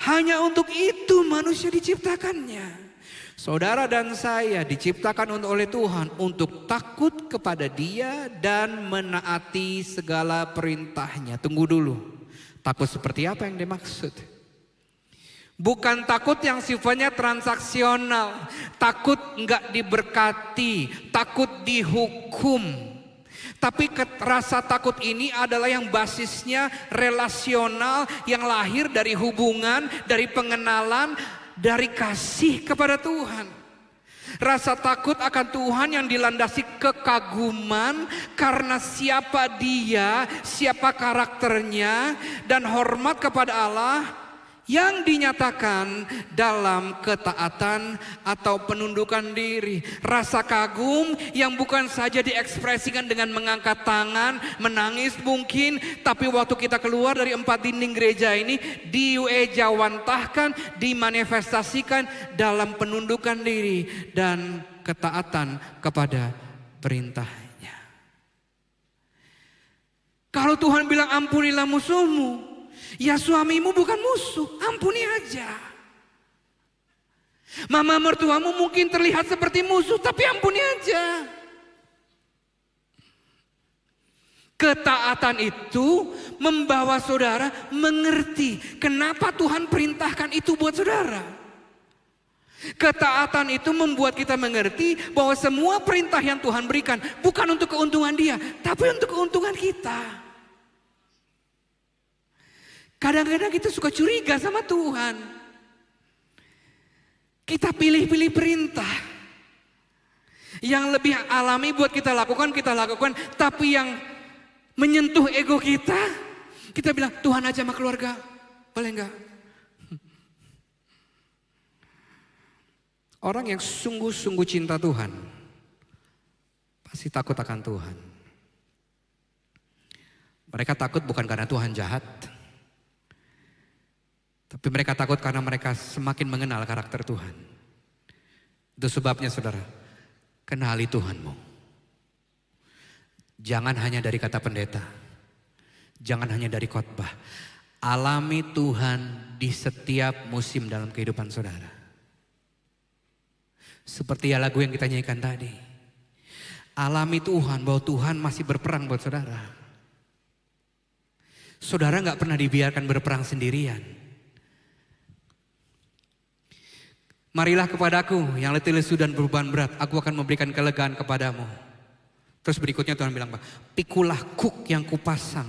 hanya untuk itu manusia diciptakannya. Saudara dan saya diciptakan oleh Tuhan untuk takut kepada Dia dan menaati segala perintahnya. Tunggu dulu, takut seperti apa yang dimaksud? Bukan takut yang sifatnya transaksional, takut enggak diberkati, takut dihukum. Tapi rasa takut ini adalah yang basisnya relasional, yang lahir dari hubungan, dari pengenalan, dari kasih kepada Tuhan. Rasa takut akan Tuhan yang dilandasi kekaguman karena siapa Dia, siapa karakternya, dan hormat kepada Allah yang dinyatakan dalam ketaatan atau penundukan diri. Rasa kagum yang bukan saja diekspresikan dengan mengangkat tangan, menangis mungkin, tapi waktu kita keluar dari 4 dinding gereja ini diejawantahkan, dimanifestasikan dalam penundukan diri dan ketaatan kepada perintahnya. Kalau Tuhan bilang ampunilah musuhmu, ya suamimu bukan musuh, ampuni aja. Mama mertuamu mungkin terlihat seperti musuh, tapi ampuni aja. Ketaatan itu membawa saudara mengerti kenapa Tuhan perintahkan itu buat saudara. Ketaatan itu membuat kita mengerti bahwa semua perintah yang Tuhan berikan bukan untuk keuntungan Dia, tapi untuk keuntungan kita. Kadang-kadang kita suka curiga sama Tuhan. Kita pilih-pilih perintah. Yang lebih alami buat kita lakukan. Tapi yang menyentuh ego kita, kita bilang, Tuhan aja sama keluarga, boleh enggak? Orang yang sungguh-sungguh cinta Tuhan, pasti takut akan Tuhan. Mereka takut bukan karena Tuhan jahat, tapi mereka takut karena mereka semakin mengenal karakter Tuhan. Itu sebabnya saudara, kenali Tuhanmu. Jangan hanya dari kata pendeta, jangan hanya dari khotbah. Alami Tuhan di setiap musim dalam kehidupan saudara. Seperti lagu yang kita nyanyikan tadi. Alami Tuhan bahwa Tuhan masih berperang buat saudara. Saudara gak pernah dibiarkan berperang sendirian. Marilah kepadaku yang letih lesu dan beban berat, aku akan memberikan kelegaan kepadamu. Terus berikutnya Tuhan bilang, pikulah kuk yang kupasang.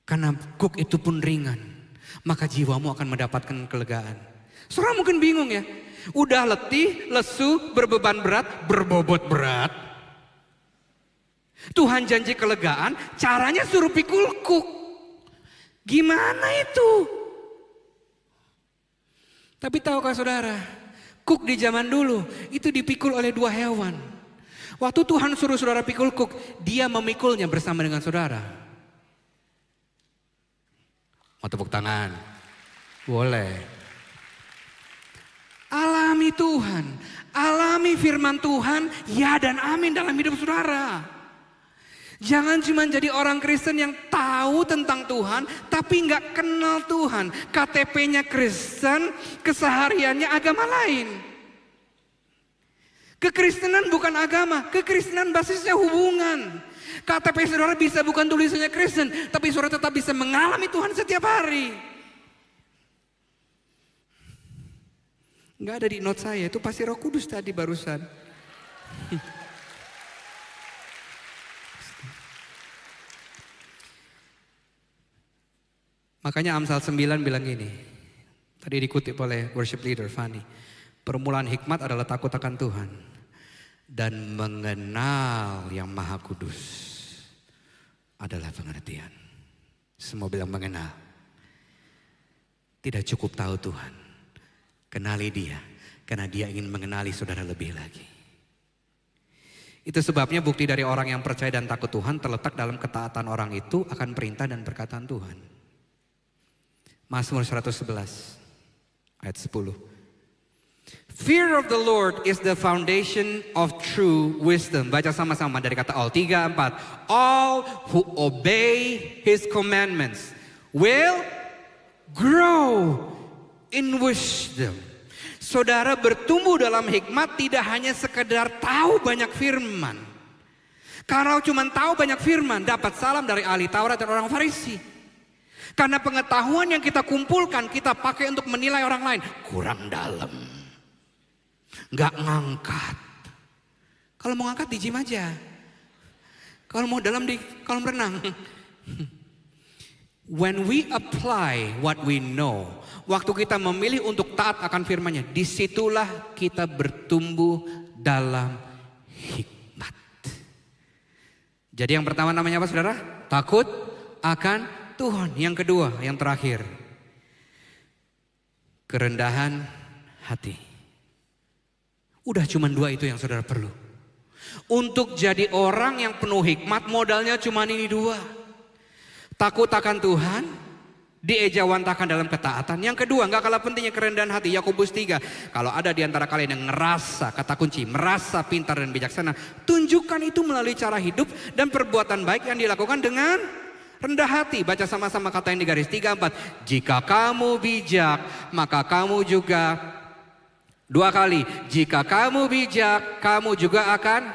Karena kuk itu pun ringan, maka jiwamu akan mendapatkan kelegaan. Saudara mungkin bingung ya, udah letih, lesu, berbeban berat, berbobot berat. Tuhan janji kelegaan, caranya suruh pikul kuk. Gimana itu? Tapi tahukah saudara, kuk di zaman dulu itu dipikul oleh 2 hewan. Waktu Tuhan suruh saudara pikul kuk, Dia memikulnya bersama dengan saudara. Mau tepuk tangan? Boleh. Alami Tuhan, alami firman Tuhan, ya dan amin dalam hidup saudara. Jangan cuma jadi orang Kristen yang tahu tentang Tuhan, tapi nggak kenal Tuhan. KTP-nya Kristen, kesehariannya agama lain. Kekristenan bukan agama, kekristenan basisnya hubungan. KTP saudara bisa bukan tulisannya Kristen, tapi saudara tetap bisa mengalami Tuhan setiap hari. Nggak ada di note saya, itu pasti Roh Kudus tadi barusan. Makanya Amsal 9 bilang gini, tadi dikutip oleh worship leader Fanny, permulaan hikmat adalah takut akan Tuhan. dan mengenal yang Maha Kudus adalah pengertian. Semua bilang mengenal. Tidak cukup tahu Tuhan, kenali Dia, karena Dia ingin mengenali saudara lebih lagi. Itu sebabnya bukti dari orang yang percaya dan takut Tuhan terletak dalam ketaatan orang itu akan perintah dan perkataan Tuhan. Mazmur 111 ayat 10. Fear of the Lord is the foundation of true wisdom. Baca sama-sama dari kata all. 3, 4. All who obey His commandments will grow in wisdom. Saudara bertumbuh dalam hikmat tidak hanya sekedar tahu banyak firman. Kalau cuma tahu banyak firman, dapat salam dari ahli Taurat dan orang Farisi. Karena pengetahuan yang kita kumpulkan, kita pakai untuk menilai orang lain. Kurang dalam. Gak ngangkat. Kalau mau ngangkat di gym aja. Kalau mau dalam di kolam renang. When we apply what we know, waktu kita memilih untuk taat akan firman-Nya, disitulah kita bertumbuh dalam hikmat. Jadi yang pertama namanya apa saudara? Takut akan Tuhan. Yang kedua, yang terakhir, kerendahan hati. Udah cuma 2 itu yang saudara perlu. Untuk jadi orang yang penuh hikmat, modalnya cuma ini 2. Takut akan Tuhan, diejawantakan dalam ketaatan. Yang kedua, gak kalah pentingnya kerendahan hati. Yakobus 3, kalau ada di antara kalian yang ngerasa, kata kunci, merasa pintar dan bijaksana, tunjukkan itu melalui cara hidup dan perbuatan baik yang dilakukan dengan rendah hati. Baca sama-sama kata yang di garis 3, 4. Jika kamu bijak, maka kamu juga, 2 kali, jika kamu bijak, kamu juga akan,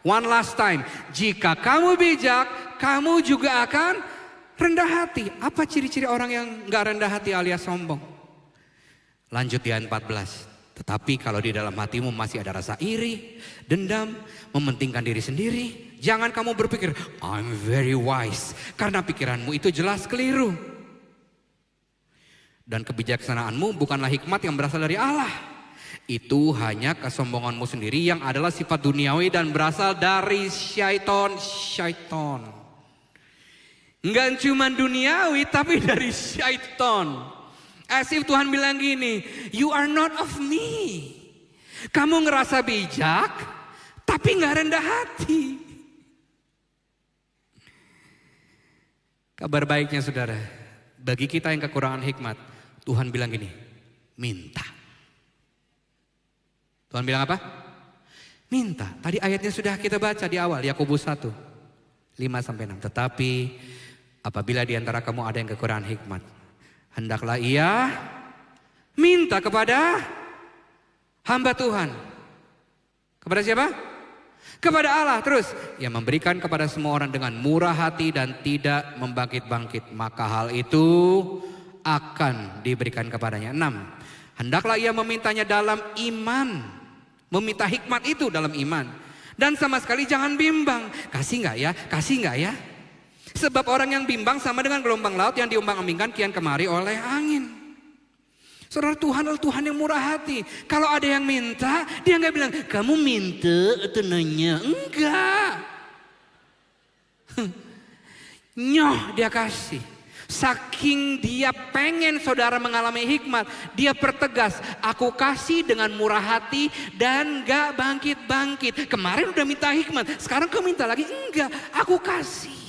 one last time, jika kamu bijak, kamu juga akan rendah hati. Apa ciri-ciri orang yang gak rendah hati alias sombong? Lanjut di ayat 14. Tetapi kalau di dalam hatimu masih ada rasa iri, dendam, mementingkan diri sendiri, jangan kamu berpikir, I'm very wise. Karena pikiranmu itu jelas keliru. Dan kebijaksanaanmu bukanlah hikmat yang berasal dari Allah. Itu hanya kesombonganmu sendiri yang adalah sifat duniawi dan berasal dari syaitan. Enggak cuma duniawi tapi dari syaitan. As if Tuhan bilang gini, you are not of me. Kamu ngerasa bijak tapi gak rendah hati. Kabar baiknya saudara, bagi kita yang kekurangan hikmat, Tuhan bilang gini, minta. Tuhan bilang apa? Minta. Tadi ayatnya sudah kita baca di awal, Yakobus 1, 5-6. Tetapi apabila di antara kamu ada yang kekurangan hikmat, hendaklah ia minta kepada hamba Tuhan. Kepada siapa? Kepada Allah. Terus, yang memberikan kepada semua orang dengan murah hati dan tidak membangkit-bangkit, maka hal itu akan diberikan kepadanya. 6. Hendaklah ia memintanya dalam iman. Meminta hikmat itu dalam iman. Dan sama sekali jangan bimbang. Kasih gak ya? Kasih gak ya? Sebab orang yang bimbang sama dengan gelombang laut yang diombang-ambingkan kian kemari oleh angin. Saudara, Tuhan adalah Tuhan yang murah hati. Kalau ada yang minta, dia gak bilang, kamu minta atau nanya? Enggak. Nyoh dia kasih. Saking dia pengen saudara mengalami hikmat, dia pertegas, aku kasih dengan murah hati dan gak bangkit-bangkit. Kemarin udah minta hikmat, sekarang kau minta lagi? Enggak, aku kasih.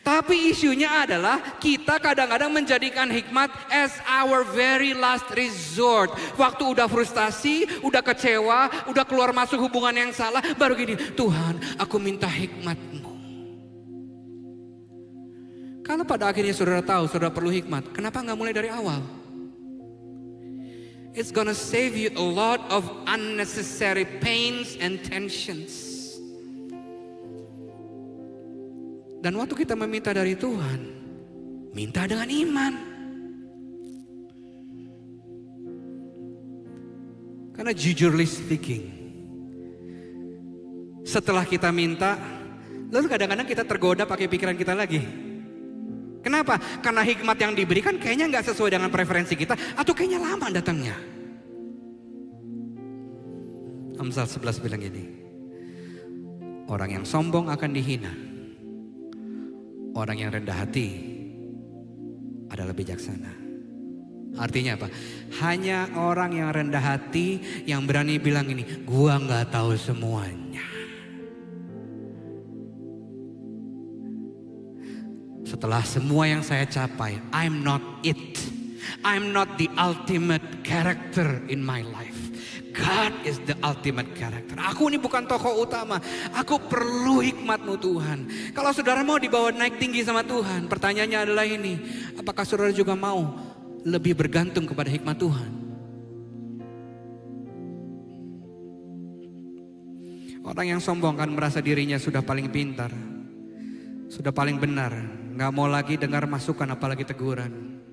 Tapi isunya adalah kita kadang-kadang menjadikan hikmat as our very last resort. Waktu udah frustasi, udah kecewa, udah keluar masuk hubungan yang salah, baru gini, Tuhan aku minta hikmat-Mu. Kalau pada akhirnya saudara tahu saudara perlu hikmat, kenapa gak mulai dari awal? It's gonna save you a lot of unnecessary pains and tensions. Dan waktu kita meminta dari Tuhan, minta dengan iman. Karena jujurly speaking, setelah kita minta, lalu kadang-kadang kita tergoda pakai pikiran kita lagi. Kenapa? Karena hikmat yang diberikan kayaknya gak sesuai dengan preferensi kita, atau kayaknya lama datangnya. Amsal 11 bilang gini, orang yang sombong akan dihina, orang yang rendah hati adalah bijaksana. Artinya apa? Hanya orang yang rendah hati yang berani bilang ini, gua nggak tahu semuanya. Setelah semua yang saya capai, I'm not it. I'm not the ultimate character in my life. God is the ultimate character. Aku ini bukan tokoh utama. Aku perlu hikmat-Mu Tuhan. Kalau saudara mau dibawa naik tinggi sama Tuhan, pertanyaannya adalah ini, apakah saudara juga mau lebih bergantung kepada hikmat Tuhan? Orang yang sombong kan merasa dirinya sudah paling pintar, sudah paling benar, gak mau lagi dengar masukan apalagi teguran.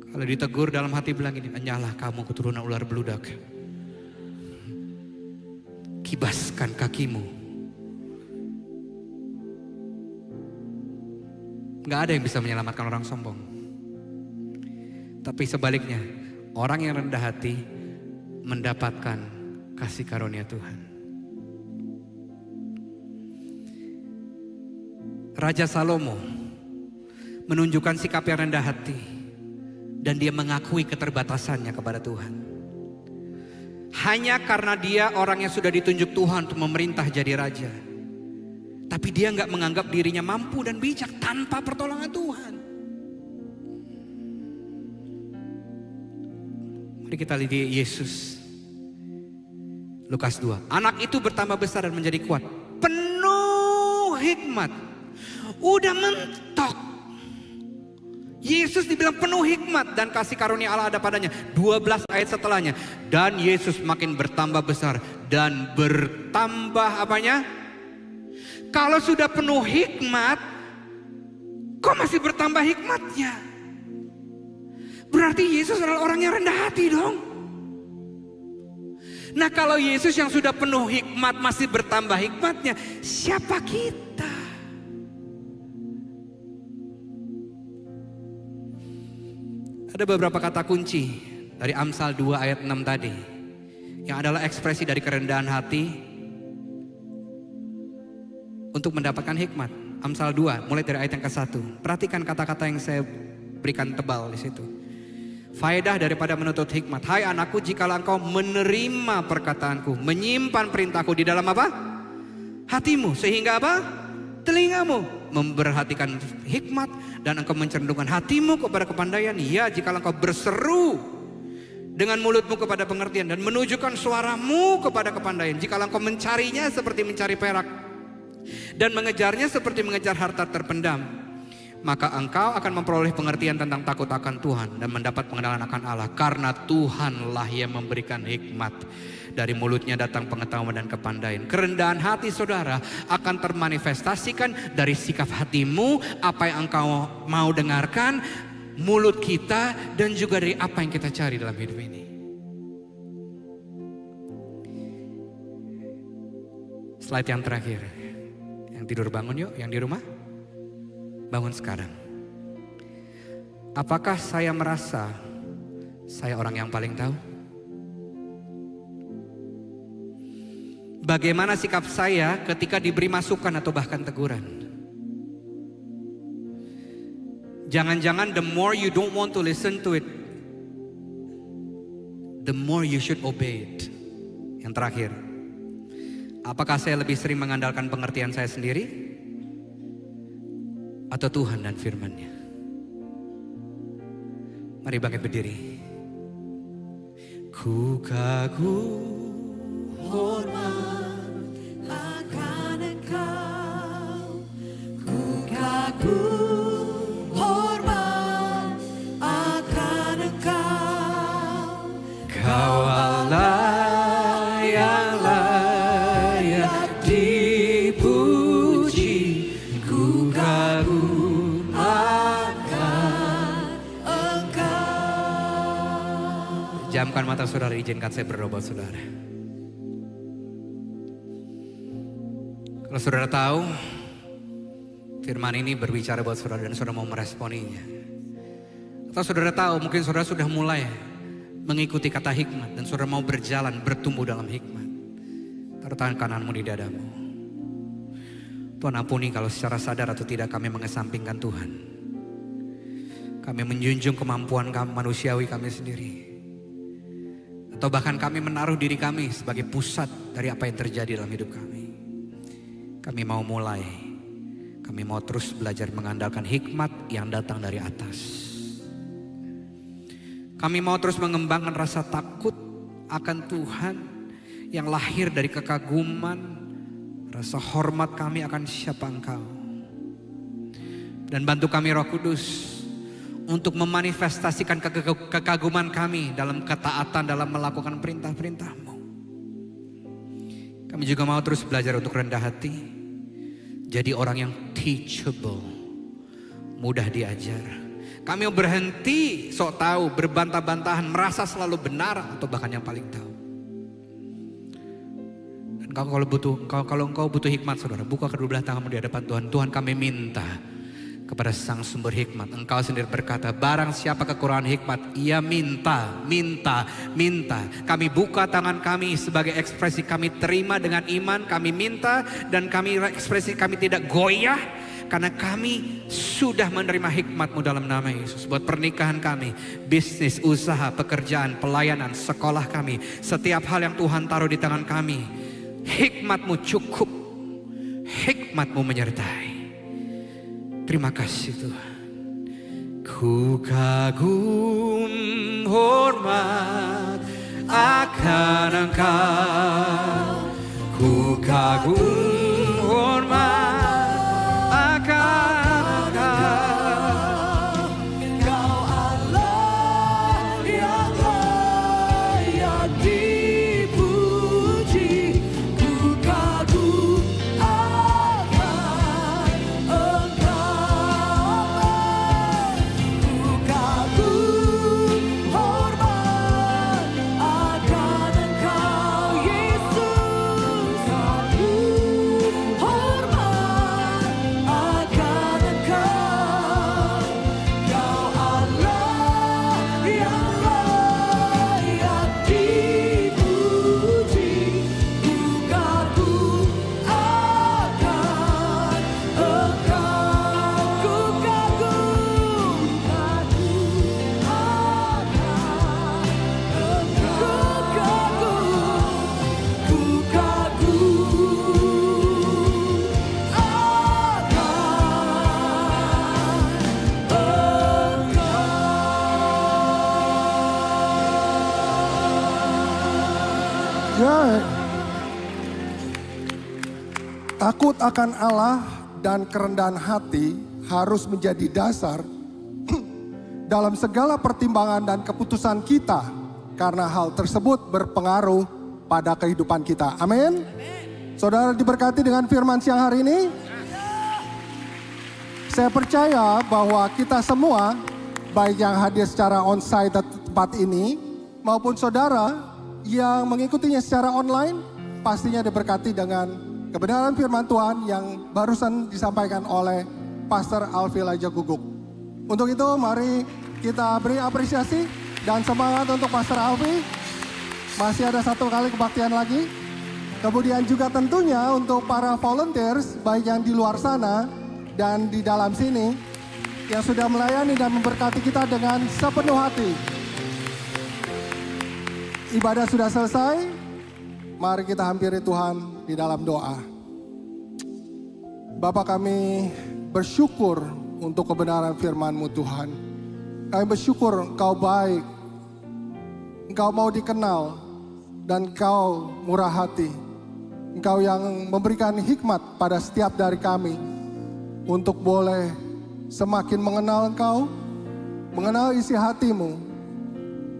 Kalau ditegur dalam hati bilang ini, hanyalah kamu keturunan ular beludak. Kibaskan kakimu. Gak ada yang bisa menyelamatkan orang sombong. Tapi sebaliknya, orang yang rendah hati mendapatkan kasih karunia Tuhan. Raja Salomo menunjukkan sikap yang rendah hati. Dan dia mengakui keterbatasannya kepada Tuhan. Hanya karena dia orang yang sudah ditunjuk Tuhan untuk memerintah jadi raja. Tapi dia nggak menganggap dirinya mampu dan bijak tanpa pertolongan Tuhan. Mari kita lihat Yesus. Lukas 2. Anak itu bertambah besar dan menjadi kuat, penuh hikmat. Udah mentok. Yesus dibilang penuh hikmat dan kasih karunia Allah ada padanya. 12 ayat setelahnya. Dan Yesus makin bertambah besar dan bertambah apanya? Kalau sudah penuh hikmat, kok masih bertambah hikmatnya? Berarti Yesus adalah orang yang rendah hati dong. Nah kalau Yesus yang sudah penuh hikmat masih bertambah hikmatnya, siapa kita? Ada beberapa kata kunci dari Amsal 2 ayat 6 tadi, yang adalah ekspresi dari kerendahan hati untuk mendapatkan hikmat. Amsal 2 mulai dari ayat yang ke-1. Perhatikan kata-kata yang saya berikan tebal di situ. Faedah daripada menuntut hikmat. Hai anakku, jikalau engkau menerima perkataanku, menyimpan perintahku di dalam apa? Hatimu, sehingga apa? Telingamu memperhatikan hikmat dan engkau mencerminkan hatimu kepada kepandaian. Ya, jikalau engkau berseru dengan mulutmu kepada pengertian dan menunjukkan suaramu kepada kepandaian. Jikalau engkau mencarinya seperti mencari perak dan mengejarnya seperti mengejar harta terpendam, maka engkau akan memperoleh pengertian tentang takut akan Tuhan dan mendapat pengenalan akan Allah. Karena Tuhanlah yang memberikan hikmat. Dari mulutnya datang pengetahuan dan kepandaian. Kerendahan hati saudara akan termanifestasikan dari sikap hatimu, apa yang engkau mau dengarkan, mulut kita, dan juga dari apa yang kita cari dalam hidup ini. Slide yang terakhir. Yang tidur bangun yuk, yang di rumah bangun sekarang. Apakah saya merasa saya orang yang paling tahu? Bagaimana sikap saya ketika diberi masukan atau bahkan teguran? Jangan-jangan the more you don't want to listen to it, the more you should obey it. Yang terakhir, apakah saya lebih sering mengandalkan pengertian saya sendiri atau Tuhan dan firman-Nya? Mari bangkit berdiri. Ku kagum hormat akan Engkau, ku kagum hormat akan Engkau. Kau Allah yang layak dipuji, ku kagum akan Engkau. Jamkan mata saudara, izinkan saya berdoa buat saudara. Kalau saudara tahu firman ini berbicara buat saudara dan saudara mau meresponinya, atau saudara tahu mungkin saudara sudah mulai mengikuti kata hikmat dan saudara mau berjalan, bertumbuh dalam hikmat, taruh tangan kananmu di dadamu. Tuhan ampuni kalau secara sadar atau tidak kami mengesampingkan Tuhan. Kami menjunjung kemampuan kami, manusiawi kami sendiri. Atau bahkan kami menaruh diri kami sebagai pusat dari apa yang terjadi dalam hidup kami. Kami mau mulai. Kami mau terus belajar mengandalkan hikmat yang datang dari atas. Kami mau terus mengembangkan rasa takut akan Tuhan yang lahir dari kekaguman, rasa hormat kami akan siapa Engkau. Dan bantu kami Roh Kudus untuk memanifestasikan kekaguman kami dalam ketaatan dalam melakukan perintah-perintah-Mu. Kami juga mau terus belajar untuk rendah hati, jadi orang yang teachable, mudah diajar. Kami mau berhenti sok tahu, berbantah-bantahan, merasa selalu benar atau bahkan yang paling tahu. Dan kalau engkau butuh hikmat saudara, buka kedua belah tanganmu di hadapan Tuhan. Tuhan, kami minta kepada sang sumber hikmat. Engkau sendiri berkata, barang siapa kekurangan hikmat, ia minta. Kami buka tangan kami sebagai ekspresi kami terima dengan iman, kami minta dan kami ekspresi kami tidak goyah. Karena kami sudah menerima hikmat-Mu dalam nama Yesus. Buat pernikahan kami, bisnis, usaha, pekerjaan, pelayanan, sekolah kami. Setiap hal yang Tuhan taruh di tangan kami, hikmat-Mu cukup. Hikmat-Mu menyertai. Terima kasih Tuhan. Ku kagum hormat akan Engkau. Ku kagum hormat akan Engkau. Engkau Allah yang layak dipuji. Ku kagum akan Engkau. Ku kagum hormat akan Engkau Yesus. Kagum hormat akan Engkau. Kau Allah yang layak dipuji. Ku kagum akan Engkau. Ku kagum akan Engkau. Ku Ya, takut akan Allah dan kerendahan hati harus menjadi dasar dalam segala pertimbangan dan keputusan kita, karena hal tersebut berpengaruh pada kehidupan kita. Amin. Saudara diberkati dengan firman siang hari ini. Saya percaya bahwa kita semua, baik yang hadir secara onsite di tempat ini maupun saudara yang mengikutinya secara online, pastinya diberkati dengan kebenaran firman Tuhan yang barusan disampaikan oleh Pastor Alfi Elijah Guguk. Untuk itu mari kita beri apresiasi dan semangat untuk Pastor Alfi. Masih ada satu kali kebaktian lagi. Kemudian juga tentunya untuk para volunteers, baik yang di luar sana dan di dalam sini, yang sudah melayani dan memberkati kita dengan sepenuh hati. Ibadah sudah selesai, mari kita hampiri Tuhan di dalam doa. Bapa, kami bersyukur untuk kebenaran firman-Mu Tuhan. Kami bersyukur Engkau baik, Engkau mau dikenal, dan Engkau murah hati. Engkau yang memberikan hikmat pada setiap dari kami untuk boleh semakin mengenal Engkau, mengenal isi hati-Mu,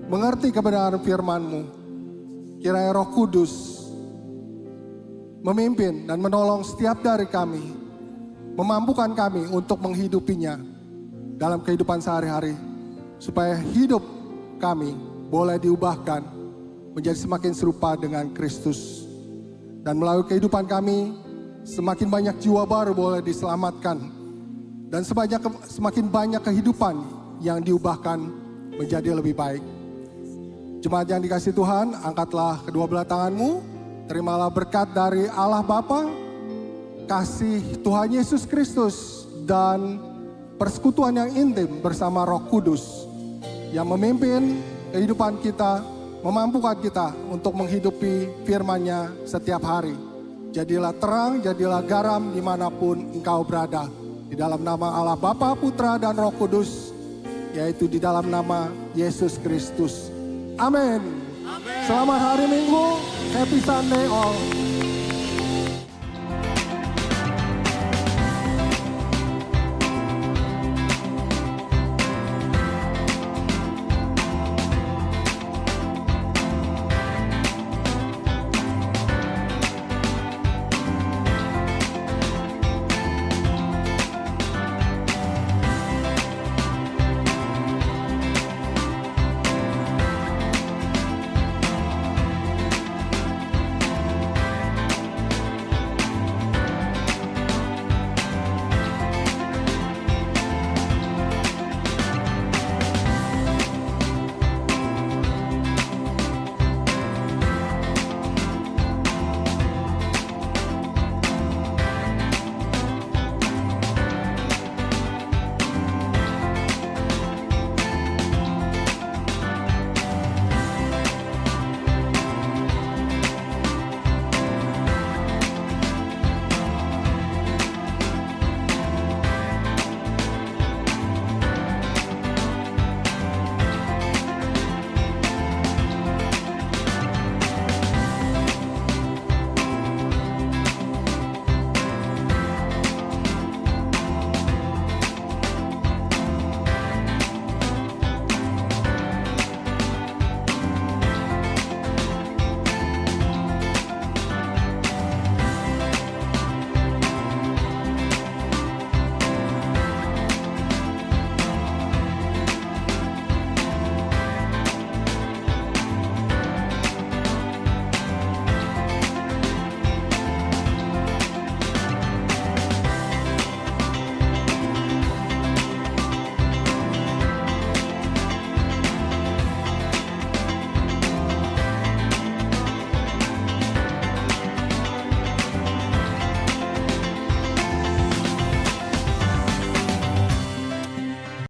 mengerti kebenaran firman-Mu. Kiranya Roh Kudus memimpin dan menolong setiap dari kami, memampukan kami untuk menghidupinya dalam kehidupan sehari-hari, supaya hidup kami boleh diubahkan menjadi semakin serupa dengan Kristus. Dan melalui kehidupan kami, semakin banyak jiwa baru boleh diselamatkan, dan semakin banyak kehidupan yang diubahkan menjadi lebih baik. Jemaat yang dikasihi Tuhan, angkatlah kedua belah tanganmu. Terimalah berkat dari Allah Bapa, kasih Tuhan Yesus Kristus, dan persekutuan yang intim bersama Roh Kudus yang memimpin kehidupan kita, memampukan kita untuk menghidupi firman-Nya setiap hari. Jadilah terang, jadilah garam dimanapun engkau berada. Di dalam nama Allah Bapa, Putra, dan Roh Kudus, yaitu di dalam nama Yesus Kristus. Amin. Selamat hari Minggu. Happy Sunday all.